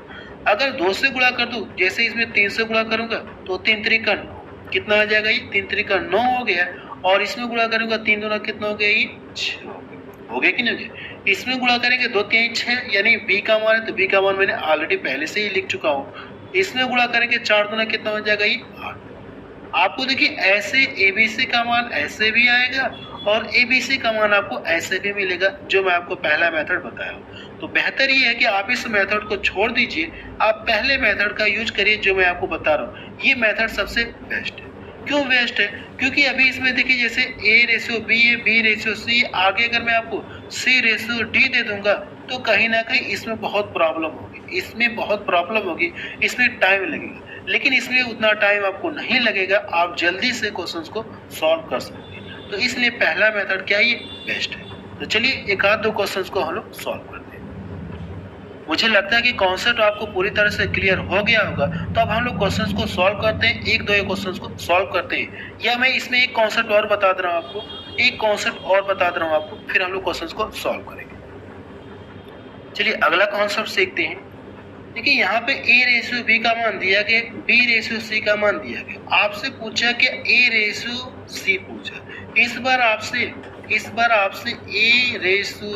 अगर 2 से गुणा कर दूं, जैसे इसमें 3 से गुणा करूंगा तो 3 3 का 9, कितना आ जाएगा, ये 3 3 का 9 हो गया, और इसमें गुणा करूंगा 3 दूना कितना हो गया, ये 6 हो गया कि नहीं हो गया। इसमें गुणा करेंगे 2 3 6, यानी B का मान है तो B का मान मैंने ऑलरेडी पहले से ही लिख चुका हूँ। इसमें गुणा करेंगे 4 दूना कितना हो जाएगा, ये 8। आपको देखिए ऐसे ABC का मान ऐसे भी आएगा और ABC का मान आपको ऐसे भी मिलेगा, जो मैं आपको पहला मेथड बताया हूँ। तो बेहतर ये है कि आप इस मेथड को छोड़ दीजिए, आप पहले मेथड का यूज करिए जो मैं आपको बता रहा हूँ। ये मेथड सबसे बेस्ट है। क्यों बेस्ट है, क्योंकि अभी इसमें देखिए जैसे A/B है, B/C, आगे अगर मैं आपको C/D दे दूंगा तो कहीं ना कहीं इसमें बहुत प्रॉब्लम होगी, इसमें टाइम लगेगा। लेकिन इसमें उतना टाइम आपको नहीं लगेगा, आप जल्दी से क्वेश्चंस को सॉल्व कर सकते हैं। तो इसलिए पहला मेथड क्या है, ये बेस्ट है। तो चलिए एक आध दो क्वेश्चंस को हम लोग सॉल्व करते हैं। मुझे लगता है कि कॉन्सेप्ट आपको पूरी तरह से क्लियर हो गया होगा। तो अब हम लोग क्वेश्चंस को सॉल्व करते हैं, एक दो क्वेश्चंस को सॉल्व करते हैं, या मैं इसमें एक कॉन्सेप्ट और बता दे रहा हूँ आपको, फिर हम लोग क्वेश्चंस को सॉल्व करेंगे। चलिए अगला कॉन्सेप्ट सीखते हैं। देखिए यहाँ पे A/B का मान दिया गया, B/C का मान दिया गया। आपसे पूछा कि A/C पूछा, इस बार आपसे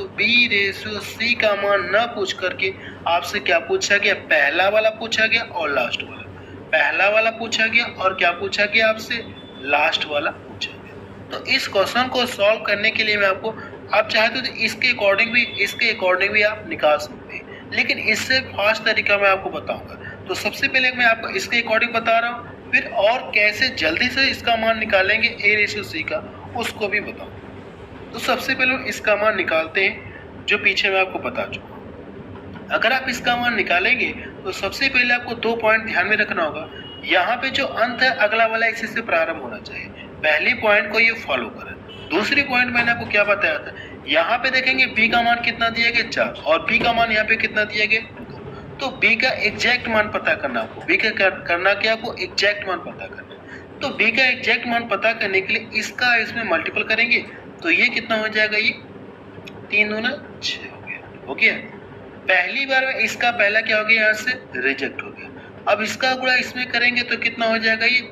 A/B/C का मान न पूछ करके आपसे क्या पूछा गया, पहला वाला पूछा गया और लास्ट वाला। पहला वाला पूछा गया और क्या पूछा गया आपसे, लास्ट वाला पूछा गया। तो इस क्वेश्चन को सॉल्व करने के लिए मैं आपको, आप चाहे तो इसके अकॉर्डिंग भी आप निकाल सकते हैं, लेकिन इससे फास्ट तरीका मैं आपको बताऊंगा। तो सबसे पहले मैं आपको इसके अकॉर्डिंग बता रहा हूँ, फिर और कैसे जल्दी से इसका मान निकालेंगे A/C का, उसको भी बताऊंगा। तो सबसे पहले इसका मान निकालते हैं, जो पीछे मैं आपको बता चुका। अगर आप इसका मान निकालेंगे तो सबसे पहले आपको 2 पॉइंट ध्यान में रखना होगा। यहाँ पे जो अंत है अगला वाला इसी से प्रारंभ होना चाहिए। पहली पॉइंट को ये फॉलो करें। दूसरी पॉइंट मैंने आपको क्या बताया था, यहाँ पे देखेंगे B का मान कितना दिया गया, 4, और B का मान यहाँ पे कितना दिया गया, 2। तो B का एग्जैक्ट मान पता करना आपको, B का करना क्या, आपको एग्जैक्ट मान पता करना। तो B का एग्जैक्ट मान पता करने के लिए इसका इसमें मल्टीपल करेंगे तो ये कितना हो जाएगा, ये 3 दूना 6 हो गया। हो गया। पहली बार में इसका पहला क्या हो गया, यहाँ से रिजेक्ट हो गया। अब इसका गुणा इसमें करेंगे तो कितना हो जाएगा, ये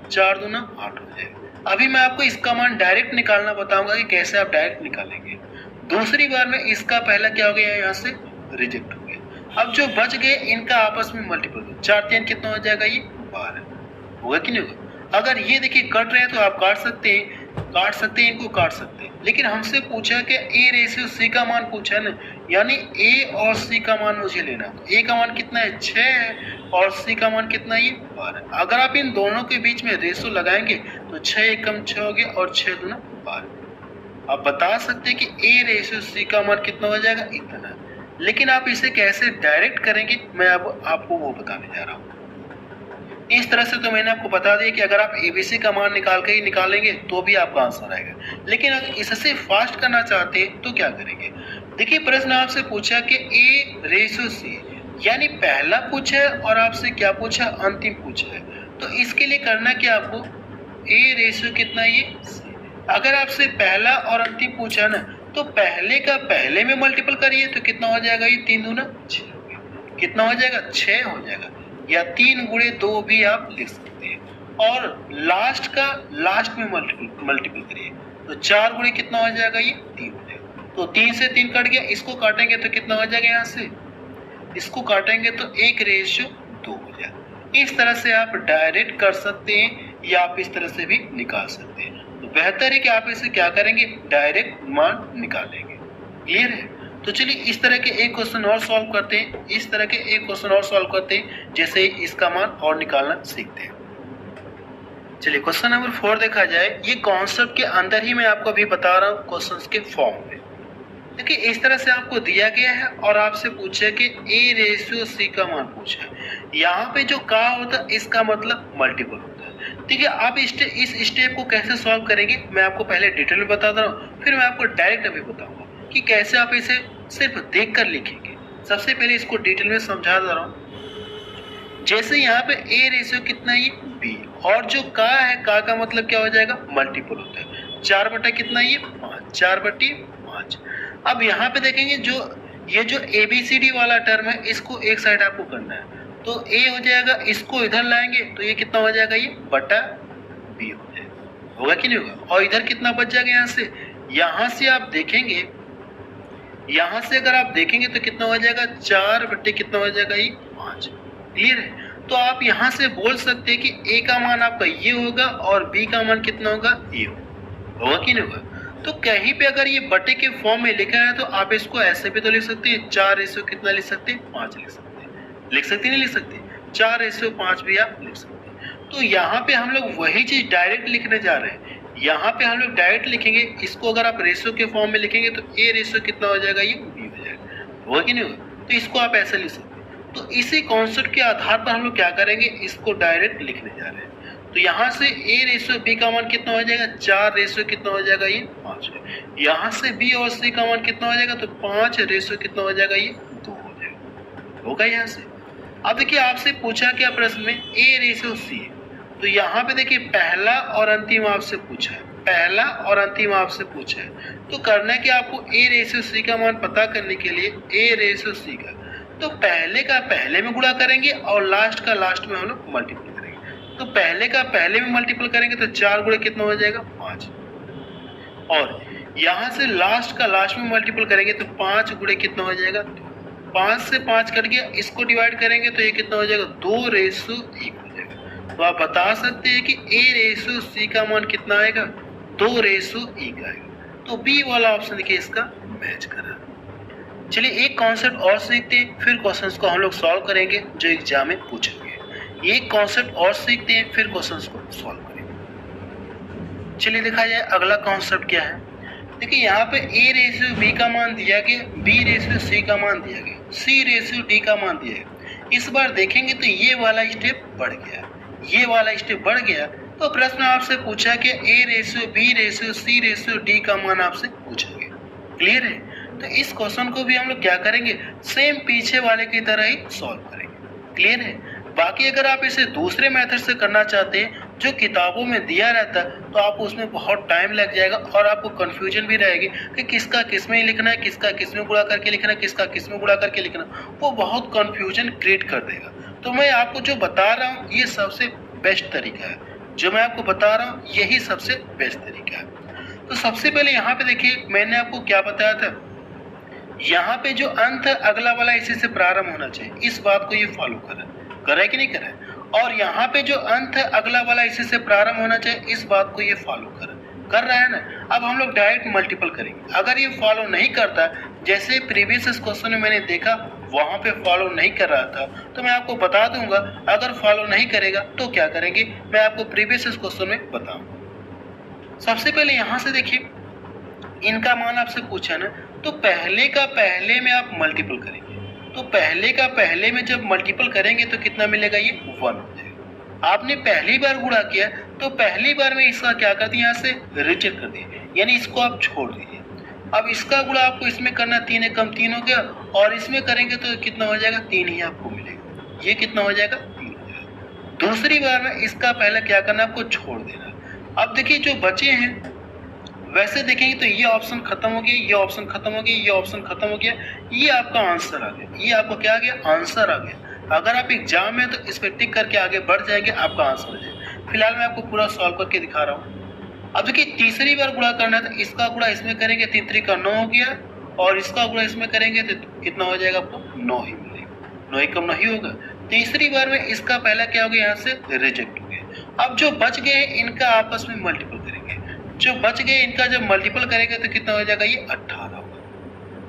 4 दूना 8 हो जाएगा। अभी मैं आपको इसका मान डायरेक्ट निकालना बताऊंगा कि कैसे आप डायरेक्ट निकालेंगे। दूसरी बार में इसका पहला क्या हो गया, यहाँ से रिजेक्ट हो गया। अब जो बच गए इनका आपस में मल्टीपल हो, 4 3 कितना हो जाएगा, ये 12 होगा कि नहीं होगा। अगर ये देखिए कट रहे हैं तो आप काट सकते हैं, इनको काट सकते हैं। लेकिन हमसे पूछा कि a रेशियो c का मान पूछा है ना, यानी a और c का मान मुझे लेना है। a का मान कितना है, 6 है, और c का मान कितना है, ये 12। अगर आप इन दोनों के बीच में रेशियो लगाएंगे तो 6 एकम 6 हो गया और 6 दूना 12। आप बता सकते हैं कि a रेशियो c का मान कितना हो जाएगा, इतना। लेकिन आप इसे कैसे डायरेक्ट करेंगे, मैं अब आपको वो बताने जा रहा हूँ। इस तरह से तो मैंने आपको बता दिया कि अगर आप एबीसी का मान निकाल के ही निकालेंगे तो भी आपका आंसर आएगा। लेकिन अगर इससे फास्ट करना चाहते हैं तो क्या करेंगे। देखिए प्रश्न आपसे पूछा कि a रेशियो c, यानी पहला पूछा है और आपसे क्या पूछा, अंतिम पूछा है। तो इसके लिए करना क्या आपको, a रेशियो कितना है, ये c। अगर आपसे पहला और अंतिम पूछा ना तो पहले का पहले में मल्टीपल करिए तो कितना हो जाएगा, ये 3 दूना 6 हो गया। कितना हो जाएगा, 6 हो जाएगा, या 3 गुणे 2 भी आप लिख सकते हैं। और लास्ट का लास्ट में मल्टीपल करिए तो 4 गुणे कितना हो जाएगा, ये 3 हो जाएगा। तो 3 से 3 कट गया, इसको काटेंगे तो कितना हो जाएगा, यहाँ से इसको काटेंगे तो 1 रेशियो 2 हो जाएगा। इस तरह से आप डायरेक्ट कर सकते हैं या आप इस तरह से भी निकाल सकते हैं। तो बेहतर है कि आप इसे क्या करेंगे, डायरेक्ट मान निकालेंगे। क्लियर है। तो चलिए इस तरह के एक क्वेश्चन और सॉल्व करते हैं, जैसे इसका मान और निकालना सीखते हैं। चलिए क्वेश्चन नंबर 4 देखा जाए। ये कॉन्सेप्ट के अंदर ही मैं आपको अभी बता रहा हूँ क्वेश्चंस के फॉर्म में। देखिए इस तरह से आपको दिया गया है और आपसे पूछा है कि a रेशियो c का मान पूछा है। यहाँ पे जो का होता है इसका मतलब मल्टीपल होता है। ठीक है, आप इस स्टेप को कैसे सॉल्व करेंगे मैं आपको पहले डिटेल में बता रहा हूँ, फिर मैं आपको डायरेक्ट अभी बताऊंगा कि कैसे आप इसे सिर्फ देख कर लिखेंगे। सबसे पहले इसको डिटेल में समझा दे रहा हूँ। जैसे यहाँ पे a रेशियो कितना है, ये b, और जो का है, का मतलब क्या हो जाएगा, मल्टीपल होता है। 4 बटा कितना है, ये 5, 4 बटी 5। अब यहाँ पे देखेंगे ये जो ABCD वाला टर्म है इसको एक साइड आपको करना है, तो a हो जाएगा, इसको इधर लाएंगे तो ये कितना हो जाएगा, ये बटा b हो जाएगा। होगा कि नहीं होगा। और इधर कितना बच जाएगा, यहाँ से आप देखेंगे, यहाँ से अगर आप देखेंगे तो कितना हो जाएगा, 4 बटे कितना हो जाएगा, ये 5। क्लियर है। तो आप यहाँ से बोल सकते हैं कि a का मान आपका ये होगा और b का मान कितना होगा, ये होगा कि नहीं होगा। तो कहीं पे अगर ये बटे के फॉर्म में लिखा है तो आप इसको ऐसे भी तो लिख सकते हैं, 4 रेशियो कितना लिख सकते हैं, 5 लिख सकते हैं, नहीं लिख सकते, 4 रेशियो 5 भी आप लिख सकते हैं। तो यहाँ पे हम लोग वही चीज डायरेक्ट लिखने जा रहे हैं। यहाँ पे हम लोग डायरेक्ट लिखेंगे, इसको अगर आप रेशियो के फॉर्म में लिखेंगे तो a रेशियो कितना हो जाएगा, ये b हो जाएगा। होगा कि नहीं होगा। तो इसको आप ऐसे लिख सकते हैं। तो इसी कॉन्सेप्ट के आधार पर हम लोग क्या करेंगे, इसको डायरेक्ट लिखने जा रहे हैं। तो यहाँ से a रेशियो b का मान कितना हो जाएगा, 4 रेशियो कितना हो जाएगा, ये 5 है। यहाँ से b और c का मान कितना हो जाएगा, तो 5 रेशियो कितना हो जाएगा, ये 2 हो जाएगा। होगा यहाँ से। अब देखिए आपसे पूछा क्या प्रश्न में, a रेशियो c। तो यहाँ पे देखिए पहला और अंतिम आपसे पूछा है, तो करना है कि आपको a रेशियो c का मान पता करने के लिए a रेशियो c का तो पहले का पहले में गुणा करेंगे और लास्ट का लास्ट में हम लोग मल्टीपल करेंगे। तो पहले का पहले में मल्टीपल करेंगे तो 4 गुणे कितना हो जाएगा, 5। और यहाँ से लास्ट का लास्ट में मल्टीपल करेंगे तो 5 गुणे कितना हो जाएगा, 5 से 5 कट गया, इसको डिवाइड करेंगे तो ये कितना हो जाएगा, 2 रेशियो 1 हो जाएगा। तो आप बता सकते हैं कि a रेशियो c का मान कितना आएगा, 2 रेशियो 1 आएगा। तो बी वाला ऑप्शन देखिए इसका मैच करा। चलिए एक कॉन्सेप्ट और सीखते हैं, फिर क्वेश्चंस को हम लोग सॉल्व करेंगे जो एग्जाम में पूछेंगे। एक कॉन्सेप्ट और सीखते हैं, फिर क्वेश्चंस को सॉल्व करेंगे। चलिए देखा जाए अगला कॉन्सेप्ट क्या है। देखिए यहाँ पे a रेशियो b का मान दिया गया, b रेशियो c का मान दिया गया, c रेशियो d का मान दिया गया। इस बार देखेंगे तो ये वाला स्टेप बढ़ गया, तो प्रश्न आपसे पूछा कि a ratio b ratio c ratio d का मान आपसे पूछेंगे। क्लियर है। तो इस क्वेश्चन को भी हम लोग क्या करेंगे, सेम पीछे वाले की तरह ही सॉल्व करेंगे। क्लियर है। बाकी अगर आप इसे दूसरे मेथड से करना चाहते हैं जो किताबों में दिया रहता है तो आपको उसमें बहुत टाइम लग जाएगा और आपको कन्फ्यूजन भी रहेगी कि किसका किस में लिखना है, किसका किस में गुणा करके लिखना है, किसका किस में गुणा करके लिखना है। वो बहुत कन्फ्यूजन क्रिएट कर देगा। तो मैं आपको जो बता रहा हूँ ये सबसे बेस्ट तरीका है, जो मैं आपको बता रहा हूँ यही सबसे बेस्ट तरीका है। तो सबसे पहले यहाँ पे देखिए मैंने आपको क्या बताया था, यहाँ पे जो अंत है अगला वाला इसी से प्रारंभ होना चाहिए, इस बात को ये फॉलो करा है कि नहीं करा है। और यहाँ पे जो अंत है अगला वाला इसी से प्रारंभ होना चाहिए, इस बात को ये फॉलो कर रहा है ना। अब हम लोग डायरेक्ट मल्टीपल करेंगे। अगर ये फॉलो नहीं करता, जैसे प्रीवियस क्वेश्चन में मैंने देखा वहाँ पे फॉलो नहीं कर रहा था, तो मैं आपको बता दूंगा अगर फॉलो नहीं करेगा तो क्या करेंगे, मैं आपको प्रीवियस क्वेश्चन में बताऊंगा। सबसे पहले यहाँ से देखिए, इनका मान आपसे पूछा ना, तो पहले का पहले में आप मल्टीपल करेंगे। तो पहले का पहले में जब मल्टीपल करेंगे तो कितना मिलेगा, ये 1 हो जाएगा। आपने पहली बार गुणा किया तो पहली बार में इसका क्या कर दिया, यहाँ से रिजेक्ट कर दिया, यानी इसको आप छोड़ दीजिए। अब इसका गुणा आपको इसमें करना, 3 एकम 3 हो गया, और इसमें करेंगे तो कितना हो जाएगा, 3 ही आपको मिलेगा। ये कितना हो जाएगा, 3 हो जाएगा। दूसरी बार में इसका पहले क्या करना, आपको छोड़ देना। अब देखिए जो बचे हैं वैसे देखेंगे तो ये ऑप्शन खत्म हो गया, ये ऑप्शन खत्म हो गया, ये ऑप्शन खत्म हो गया, ये आपका आंसर आ गया। ये आपको क्या आ गया, आंसर आ गया। अगर आप एग्जाम में तो इस पर टिक करके आगे बढ़ जाएंगे, आपका आंसर आ जाएगा। फिलहाल मैं आपको पूरा सॉल्व करके दिखा रहा हूँ। अब देखिए तीसरी बार गुणा करना है, तो इसका गुणा इसमें करेंगे, 3 3 का 9 हो गया, और इसका गुणा इसमें करेंगे तो कितना हो जाएगा, आपको 9 ही मिलेगा। 9 एकम 9 ही होगा। तीसरी बार में इसका पहला क्या हो गया, यहाँ से रिजेक्ट हो गया। अब जो बच गए इनका आपस में मल्टीपल करेंगे। जो बच गए इनका जब मल्टीपल करेंगे तो कितना हो जाएगा, ये 18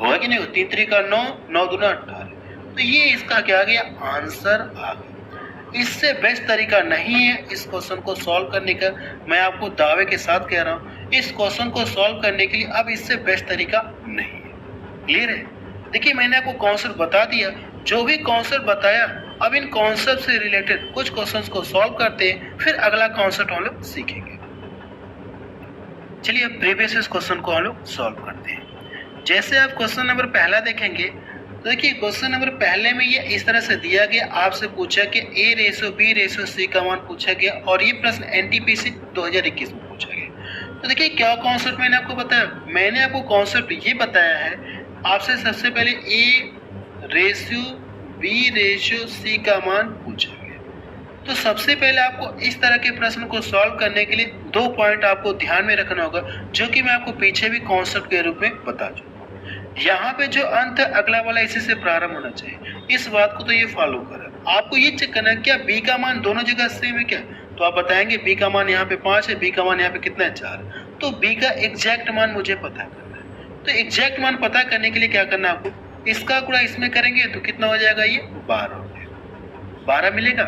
होगा कि नहीं। 3 3 का 9, 9 दूना 18। तो ये इसका क्या आ गया, आंसर आ गया। इससे बेस्ट तरीका नहीं है इस क्वेश्चन को सॉल्व करने का। मैं आपको दावे के साथ कह रहा हूँ, इस क्वेश्चन को सॉल्व करने के लिए अब इससे बेस्ट तरीका नहीं है। क्लियर है। देखिए मैंने आपको कॉन्सेप्ट बता दिया, जो भी कॉन्सेप्ट बताया, अब इन कॉन्सेप्ट से रिलेटेड कुछ क्वेश्चंस को सॉल्व करते हैं, फिर अगला कॉन्सेप्ट हम लोग सीखेंगे। चलिए अब प्रीवियस क्वेश्चन को हम लोग सॉल्व करते हैं। जैसे आप क्वेश्चन नंबर पहला देखेंगे तो देखिए क्वेश्चन नंबर पहले में ये इस तरह से दिया गया, आपसे पूछा कि A/B/C का मान पूछा गया, और ये प्रश्न NTPC 2021 में पूछा गया। तो देखिए क्या कॉन्सेप्ट मैंने आपको बताया, मैंने आपको कॉन्सेप्ट ये बताया है, आपसे सबसे पहले A/B/C का मान पूछा। तो सबसे पहले आपको इस तरह के प्रश्न को सॉल्व करने के लिए 2 पॉइंट आपको ध्यान में रखना होगा, जो कि मैं आपको पीछे भी कॉन्सेप्ट के रूप में बता चुका। यहाँ पे जो अंत है अगला वाला इसी से प्रारंभ होना चाहिए, इस बात को तो ये फॉलो करें। आपको ये चेक करना है क्या B का मान दोनों जगह सेम है क्या, तो आप बताएंगे B का मान यहाँ पे 5 है, B का मान यहाँ पे कितना है, 4। तो B का एग्जैक्ट मान मुझे पता करना है। तो एग्जैक्ट मान पता करने के लिए क्या करना है आपको, इसका गुणा इसमें करेंगे तो कितना हो जाएगा, ये 12 हो जाएगा। 12 मिलेगा।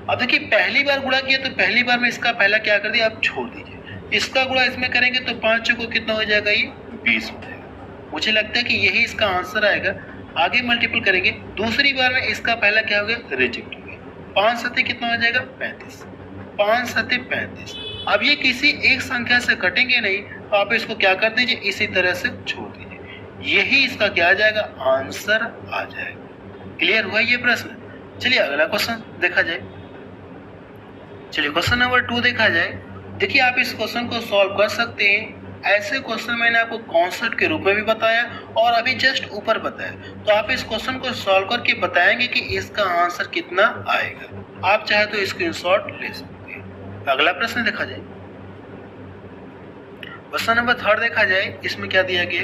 अब देखिए पहली बार गुणा किया तो पहली बार में इसका पहला क्या कर दिया, आप छोड़ दीजिए। इसका गुणा इसमें करेंगे तो 5 को कितना हो जाएगा, ये 20 हो जाएगा। मुझे लगता है कि यही इसका आंसर आएगा। आगे मल्टीपल करेंगे, दूसरी बार में इसका पहला क्या हो गया, रिजेक्ट हो गया। 5 सत्ते कितना हो जाएगा, 35। 5 सत्ते 35। अब ये किसी एक संख्या से कटेंगे नहीं, तो आप इसको क्या कर दीजिए, इसी तरह से छोड़ दीजिए। यही इसका क्या आ जाएगा, आंसर आ जाएगा। क्लियर हुआ ये प्रश्न। चलिए अगला क्वेश्चन देखा जाए। चलिए क्वेश्चन नंबर 2 देखा जाए। देखिए आप इस क्वेश्चन को सॉल्व कर सकते हैं। ऐसे क्वेश्चन मैंने आपको कॉन्सेप्ट के रूप में भी बताया और अभी जस्ट ऊपर बताया, तो आप इस क्वेश्चन को सॉल्व करके बताएंगे कि इसका आंसर कितना आएगा। आप चाहे तो स्क्रीनशॉट ले सकते हैं। अगला प्रश्न देखा जाए। क्वेश्चन नंबर 3 देखा जाए। इसमें क्या दिया गया,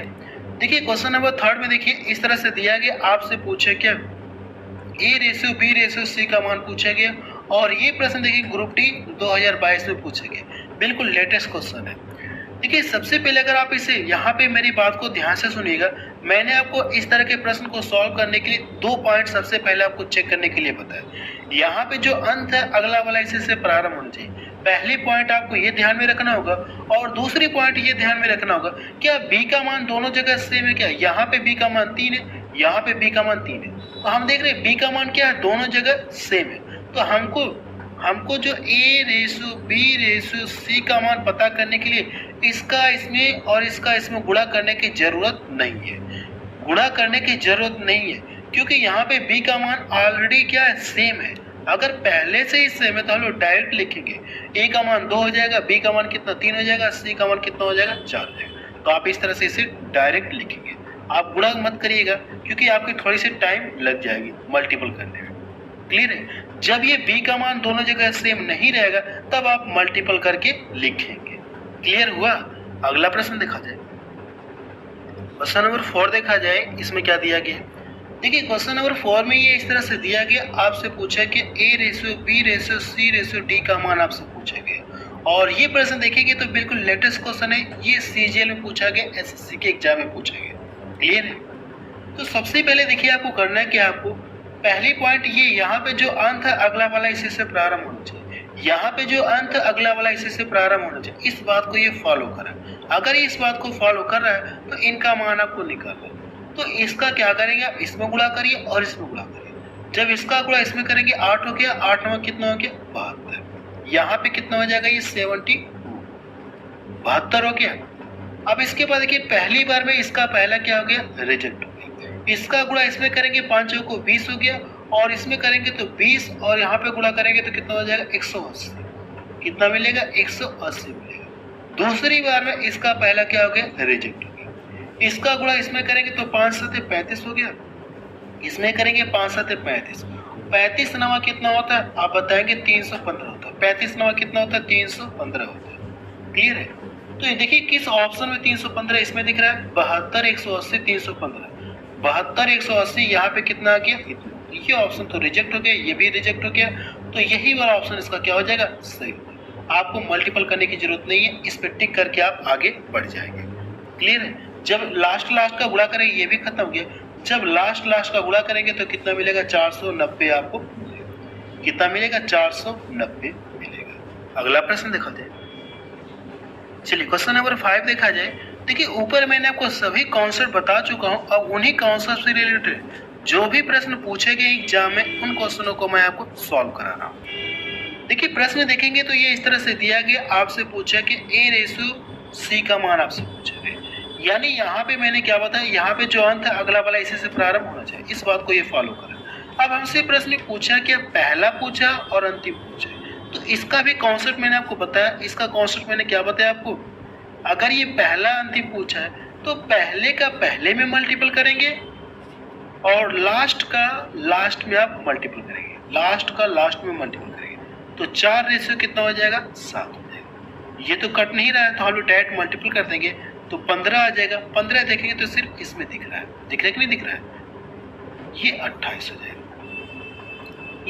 देखिए क्वेश्चन नंबर 3 में देखिए इस तरह से दिया गया, आपसे पूछे क्या A/B/C का मान पूछा गया, और ये प्रश्न देखिए ग्रुप डी 2022 में पूछा गया, बिल्कुल लेटेस्ट क्वेश्चन है। देखिए सबसे पहले अगर आप इसे यहाँ पे मेरी बात को ध्यान से सुनिएगा, मैंने आपको इस तरह के प्रश्न को सॉल्व करने के लिए 2 पॉइंट सबसे पहले आपको चेक करने के लिए बताया। यहाँ पे जो अंत है अगला वाला इसी से प्रारंभ होना चाहिए। पहली पॉइंट आपको ये ध्यान में रखना होगा, और दूसरी पॉइंट ये ध्यान में रखना होगा क्या B का मान दोनों जगह सेम है क्या। यहाँ पे B का मान 3 है, यहाँ पे B का मान 3 है, तो हम देख रहे हैं B का मान क्या है, दोनों जगह सेम है। तो हमको जो A/B/C का मान पता करने के लिए इसका इसमें और इसका इसमें गुणा करने की जरूरत नहीं है। गुणा करने की जरूरत नहीं है, क्योंकि यहाँ पे B का मान ऑलरेडी क्या है, सेम है। अगर पहले से ही सेम है तो हम लोग डायरेक्ट लिखेंगे, ए का मान 2 हो जाएगा, बी का मान कितना 3 हो जाएगा, सी का मान कितना हो जाएगा 4 हो जाएगा। तो आप इस तरह से इसे डायरेक्ट लिखेंगे। आप गुणा मत करिएगा क्योंकि आपकी थोड़ी सी टाइम लग जाएगी मल्टीपल करने में। क्लियर है? जब ये बी का मान दोनों जगह सेम नहीं रहेगा तब आप मल्टीपल करके लिखेंगे। क्लियर हुआ? अगला प्रश्न देखा जाए। क्वेश्चन नंबर 4 देखा जाए, इसमें क्या दिया गया है? देखिए क्वेश्चन नंबर 4 में ये इस तरह से दिया गया, आपसे पूछा कि a ratio b ratio c ratio d का मान आपसे पूछा गया। और ये प्रश्न देखेंगे तो बिल्कुल लेटेस्ट क्वेश्चन है, ये सीजीएल में पूछा गया, एसएससी के एग्जाम में पूछा गया। क्लियर है? तो सबसे पहले देखिए आपको करना है कि आपको पहली पॉइंट ये यहाँ पे जो अंत है अगला वाला इसी से प्रारंभ होना चाहिए, यहाँ पे जो अंत है अगला वाला इसी से प्रारंभ होना चाहिए, इस बात को ये फॉलो करें। अगर इस बात को फॉलो कर रहा है तो इनका मान आपको निकालना है। तो इसका क्या करेंगे आप, इसमें गुणा करिए और इसमें गुणा करिए। जब इसका गुणा इसमें करेंगे 8 हो गया, 8 में कितना हो गया 72। यहाँ पे कितना हो जाएगा ये 72 72 हो गया। अब इसके बाद देखिए पहली बार में इसका पहला क्या हो गया रिजेक्ट हो गया, इसका गुणा इसमें करेंगे 5 को 20 हो गया, और इसमें करेंगे तो 20 और यहाँ पे गुणा करेंगे तो कितना हो जाएगा 180। कितना मिलेगा 180 मिलेगा। दूसरी बार में इसका पहला क्या हो गया रिजेक्ट हो गया, इसका गुणा इसमें करेंगे तो 5 7 35 हो गया, इसमें करेंगे 5 7 35, 35 नवा कितना होता है आप बताएंगे 315 होता है, 35 नवा कितना होता है 315 होता है। क्लियर है? तो ये देखिए किस ऑप्शन में 315 इसमें दिख रहा है 72 180 315, 72 180 यहाँ पे कितना आ गया इतना। ये ऑप्शन तो रिजेक्ट हो गया, ये भी रिजेक्ट हो गया, तो यही वाला ऑप्शन इसका क्या हो जाएगा सही। आपको मल्टीपल करने की जरूरत नहीं है, इस पे टिक करके आप आगे बढ़ जाएंगे। क्लियर है? जब लास्ट का गुणा करेंगे ये भी खत्म हो गया, जब लास्ट का गुणा करेंगे तो कितना मिलेगा 490 आपको कितना मिलेगा 490 मिलेगा। अगला प्रश्न देखा जाए। चलिए क्वेश्चन नंबर 5 देखा जाए। देखिए ऊपर मैंने आपको सभी कॉन्सेप्ट बता चुका हूँ, अब उन्हीं कॉन्सेप्ट से रिलेटेड जो भी प्रश्न पूछे गए एग्जाम में उन क्वेश्चनों को मैं आपको सॉल्व करा रहा हूँ। देखिए प्रश्न देखेंगे तो ये इस तरह से दिया गया, आपसे पूछा कि ए रेशियो सी का मान आपसे पूछा गया, यानी यहाँ पे मैंने क्या बताया, यहाँ पे जो अंत है अगला वाला इसी से प्रारंभ होना चाहिए, इस बात को ये फॉलो करें। अब हमसे प्रश्न पूछा कि पहला पूछा और अंतिम पूछा, तो इसका भी कॉन्सेप्ट मैंने आपको बताया। इसका कॉन्सेप्ट मैंने क्या बताया आपको, अगर ये पहला अंतिम पूछा है तो पहले का पहले में मल्टीपल करेंगे और लास्ट का लास्ट में आप मल्टीपल करेंगे, लास्ट का लास्ट में मल्टीपल करेंगे, तो 4 रेशियो कितना हो जाएगा 7 हो जाएगा। ये तो कट नहीं रहा है तो हम लोग डायरेक्ट मल्टीपल कर देंगे तो 15 आ जाएगा। 15 देखेंगे तो सिर्फ इसमें दिख रहा है, दिख रहा है कि नहीं दिख रहा है, ये 28 हो जाएगा।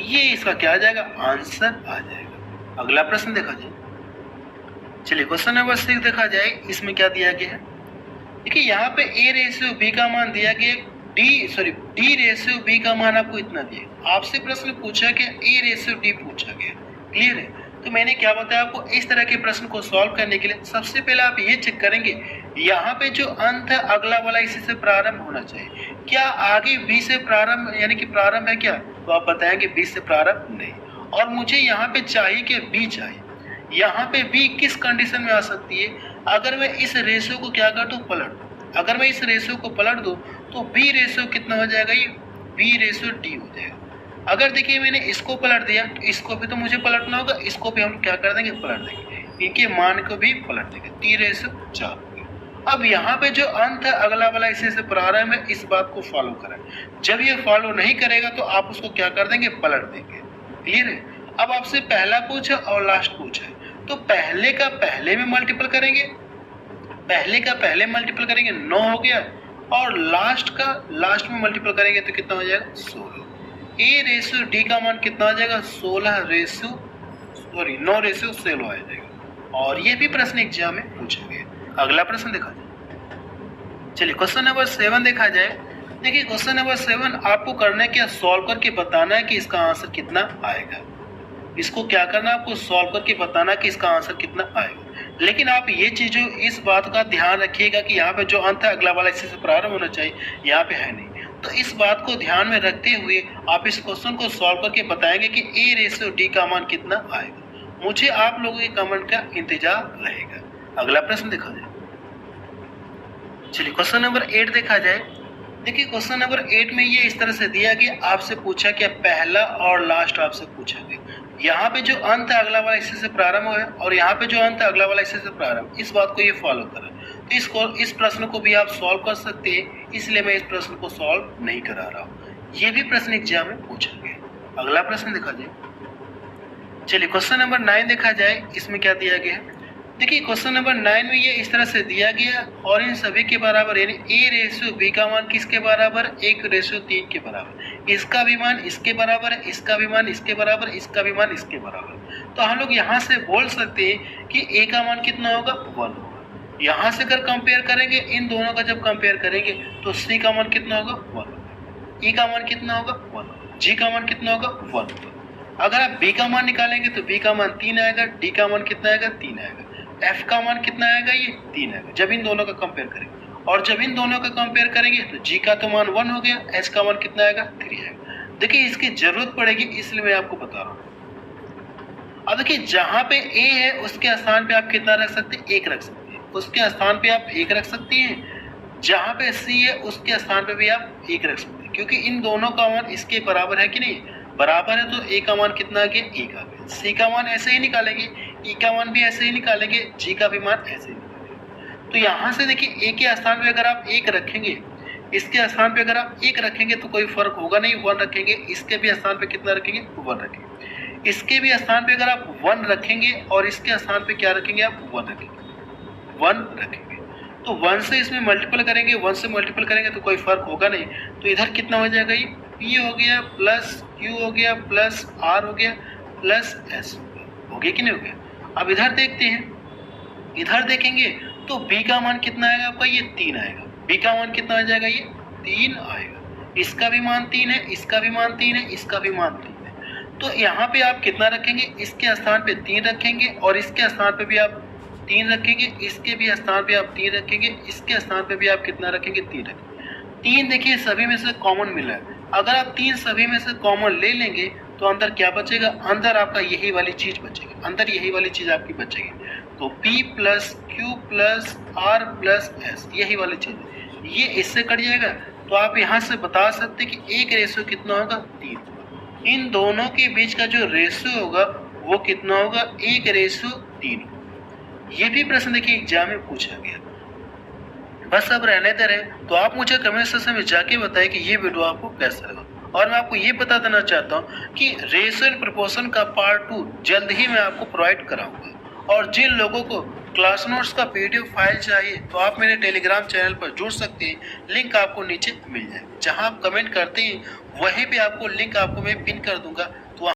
ये इसका क्या आ जाएगा आंसर आ जाएगा। अगला प्रश्न देखा जाए। चलिए क्वेश्चन नंबर 6 देखा जाए, इसमें क्या दिया गया है। देखिए यहाँ पे ए रेशियो बी का मान दिया गया, डी रेशियो बी का मान आपको इतना दिया। आपसे प्रश्न पूछा कि ए रेशियो डी पूछा गया। क्लियर है? तो मैंने क्या बताया आपको, इस तरह के प्रश्न को सॉल्व करने के लिए सबसे पहले आप ये चेक करेंगे यहाँ पे जो अंत है अगला वाला इसी से प्रारंभ होना चाहिए, क्या आगे बी से प्रारंभ यानी कि प्रारंभ है क्या, तो आप बताएंगे बी से प्रारंभ नहीं। और मुझे यहाँ पे चाहिए कि बी चाहिए, यहाँ पे बी किस कंडीशन में आ सकती है, अगर मैं इस रेशियो को क्या कर दूँ पलट दूँ, अगर मैं इस रेशियो को पलट दूँ तो बी रेशियो कितना हो जाएगा, ये बी रेशियो डी हो जाएगा। अगर देखिए मैंने इसको पलट दिया तो इसको भी तो मुझे पलटना होगा, इसको भी हम क्या कर देंगे पलट देंगे, इनके मान को भी पलट देंगे, 3 रेशियो 4 हो गया। अब यहाँ पे जो अंत है अगला वाला इसी से प्रारंभ है, इस बात को फॉलो करें। जब ये फॉलो नहीं करेगा तो आप उसको क्या कर देंगे पलट देंगे। क्लियर है? अब आपसे पहला पूछा और लास्ट पूछा है तो पहले का पहले में मल्टीपल करेंगे, पहले का पहले मल्टीपल करेंगे 9 हो गया, और लास्ट का लास्ट में मल्टीपल करेंगे तो कितना हो जाएगा 16। ए रेशियो डी का मान कितना हो जाएगा 9 रेशियो 16 आ जाएगा। और ये भी प्रश्न एग्जाम में पूछा गया। अगला प्रश्न देखा जाए। चलिए क्वेश्चन नंबर 7 देखा जाए। देखिए क्वेश्चन नंबर 7 आपको करना है क्या, सॉल्व करके बताना है कि इसका आंसर कितना आएगा। इसको क्या करना है आपको सॉल्व करके बताना कि इसका आंसर कितना आएगा। लेकिन आप ये चीज़ों इस बात का ध्यान रखिएगा कि यहाँ पे जो अंत है अगला वाला इसी से प्रारंभ होना चाहिए, यहाँ पे है नहीं। तो इस बात को ध्यान में रखते हुए आप इस क्वेश्चन को सॉल्व करके बताएंगे कि ए रेशियो डी का मान कितना आएगा। मुझे आप लोगों के कमेंट का इंतजार रहेगा। अगला प्रश्न देखा जाए। चलिए क्वेश्चन नंबर 8 देखा जाए। देखिए क्वेश्चन नंबर 8 में ये इस तरह से दिया कि आपसे पूछा कि पहला और लास्ट आपसे पूछा गया। यहाँ पे जो अंत है अगला वाला हिस्से से प्रारंभ है और यहाँ पे जो अंत है अगला वाला हिस्से से प्रारंभ, इस बात को ये फॉलो करें। तो इस प्रश्न को भी आप सॉल्व कर सकते हैं, इसलिए मैं इस प्रश्न को सॉल्व नहीं करा रहा हूँ। ये भी प्रश्न एग्जाम में पूछा गया। अगला प्रश्न देखा जाए। चलिए क्वेश्चन नंबर 9 देखा जाए, इसमें क्या दिया गया है। देखिए क्वेश्चन नंबर 9 में ये इस तरह से दिया गया और इन सभी के बराबर यानी a रेशियो b का मान किसके बराबर, 1:3 के बराबर। इसका भी मान इसके बराबर है, इसका भी मान इसके बराबर, इसका भी मान इसके बराबर। तो हम लोग यहाँ से बोल सकते हैं कि a का मान कितना होगा, 1 होगा। यहाँ से अगर कंपेयर करेंगे, इन दोनों का जब कंपेयर करेंगे तो c का मान कितना होगा, 1 होगा। e का मान कितना होगा, 1 होगा। g का मान कितना होगा, 1 होगा। अगर आप b का मान निकालेंगे तो b का मान 3 आएगा, d का मान कितना आएगा, 3 आएगा, f का मान कितना आएगा, ये 3 आएगा जब इन दोनों का कंपेयर करेंगे। और जब इन दोनों का कंपेयर करेंगे तो g का तो मान 1 हो गया, h का मान कितना आएगा, 3 आएगा। देखिए इसकी जरूरत पड़ेगी इसलिए मैं आपको बता रहा हूँ। अब देखिए जहाँ पे a है उसके स्थान पे आप कितना रख सकते हैं, 1 रख सकते हैं। उसके स्थान पे आप 1 रख सकते हैं। जहाँ पे c है उसके स्थान पे भी आप 1 रख सकते हैं, क्योंकि इन दोनों का मान इसके बराबर है कि नहीं, बराबर है। तो a का मान कितना आ गया, 1 आ गया। c का मान ऐसे ही निकालेंगे, e का मान भी ऐसे ही निकालेंगे, g का भी मान ऐसे ही निकालेंगे। तो यहाँ से देखिए a के स्थान पे अगर आप 1 रखेंगे, इसके स्थान पे अगर आप 1 रखेंगे तो कोई फर्क होगा नहीं, 1 रखेंगे। इसके भी स्थान पे कितना रखेंगे, 1 रखेंगे। इसके भी स्थान पे अगर आप 1 रखेंगे और इसके स्थान पे क्या रखेंगे, आप 1 रखेंगे, 1 रखेंगे। तो 1 से इसमें मल्टीपल करेंगे, 1 से मल्टीपल करेंगे तो कोई फर्क होगा नहीं। तो इधर कितना हो जाएगा, ये p हो गया प्लस q हो गया प्लस r हो गया प्लस s हो गया कि नहीं हो गया। अब इधर देखते हैं, इधर देखेंगे तो b का मान कितना आएगा आपका, ये 3 आएगा। b का मान कितना आ जाएगा, ये 3 आएगा। इसका भी मान 3 है, इसका भी मान 3 है, इसका भी मान 3 है। तो यहाँ पे आप कितना रखेंगे, इसके स्थान पे 3 रखेंगे और इसके स्थान पे भी आप 3 रखेंगे, इसके भी स्थान पे आप 3 रखेंगे, इसके स्थान पे भी आप कितना रखेंगे, 3 रखेंगे। 3 देखिए सभी में से कॉमन मिला है। अगर आप 3 सभी में से कॉमन ले लेंगे तो अंदर क्या बचेगा, अंदर आपका यही वाली चीज बचेगी, अंदर यही वाली चीज आपकी बचेगी। तो p plus q plus r plus s, यही वाली चीज ये इससे कट जाएगा। तो आप यहाँ से बता सकते कि एक रेशियो कितना होगा, 3। इन दोनों के बीच का जो रेशियो होगा वो कितना होगा, 1:3। ये भी प्रश्न देखिए एग्जाम में पूछा गया। बस अब रहने दे रहे तो आप मुझे कमेंट सेक्शन में जाके बताएं कि ये वीडियो आपको कैसा लगा। और मैं आपको ये बता देना चाहता हूँ कि रेशियो एंड प्रोपोर्शन का पार्ट 2 जल्द ही मैं आपको प्रोवाइड कराऊंगा। और जिन लोगों को क्लास नोट्स का पीडीएफ फाइल चाहिए तो आप मेरे टेलीग्राम चैनल पर जुड़ सकते हैं, लिंक आपको नीचे मिल जाएगा। जहाँ आप कमेंट करते हैं वहीं पे आपको लिंक आपको मैं पिन कर दूंगा,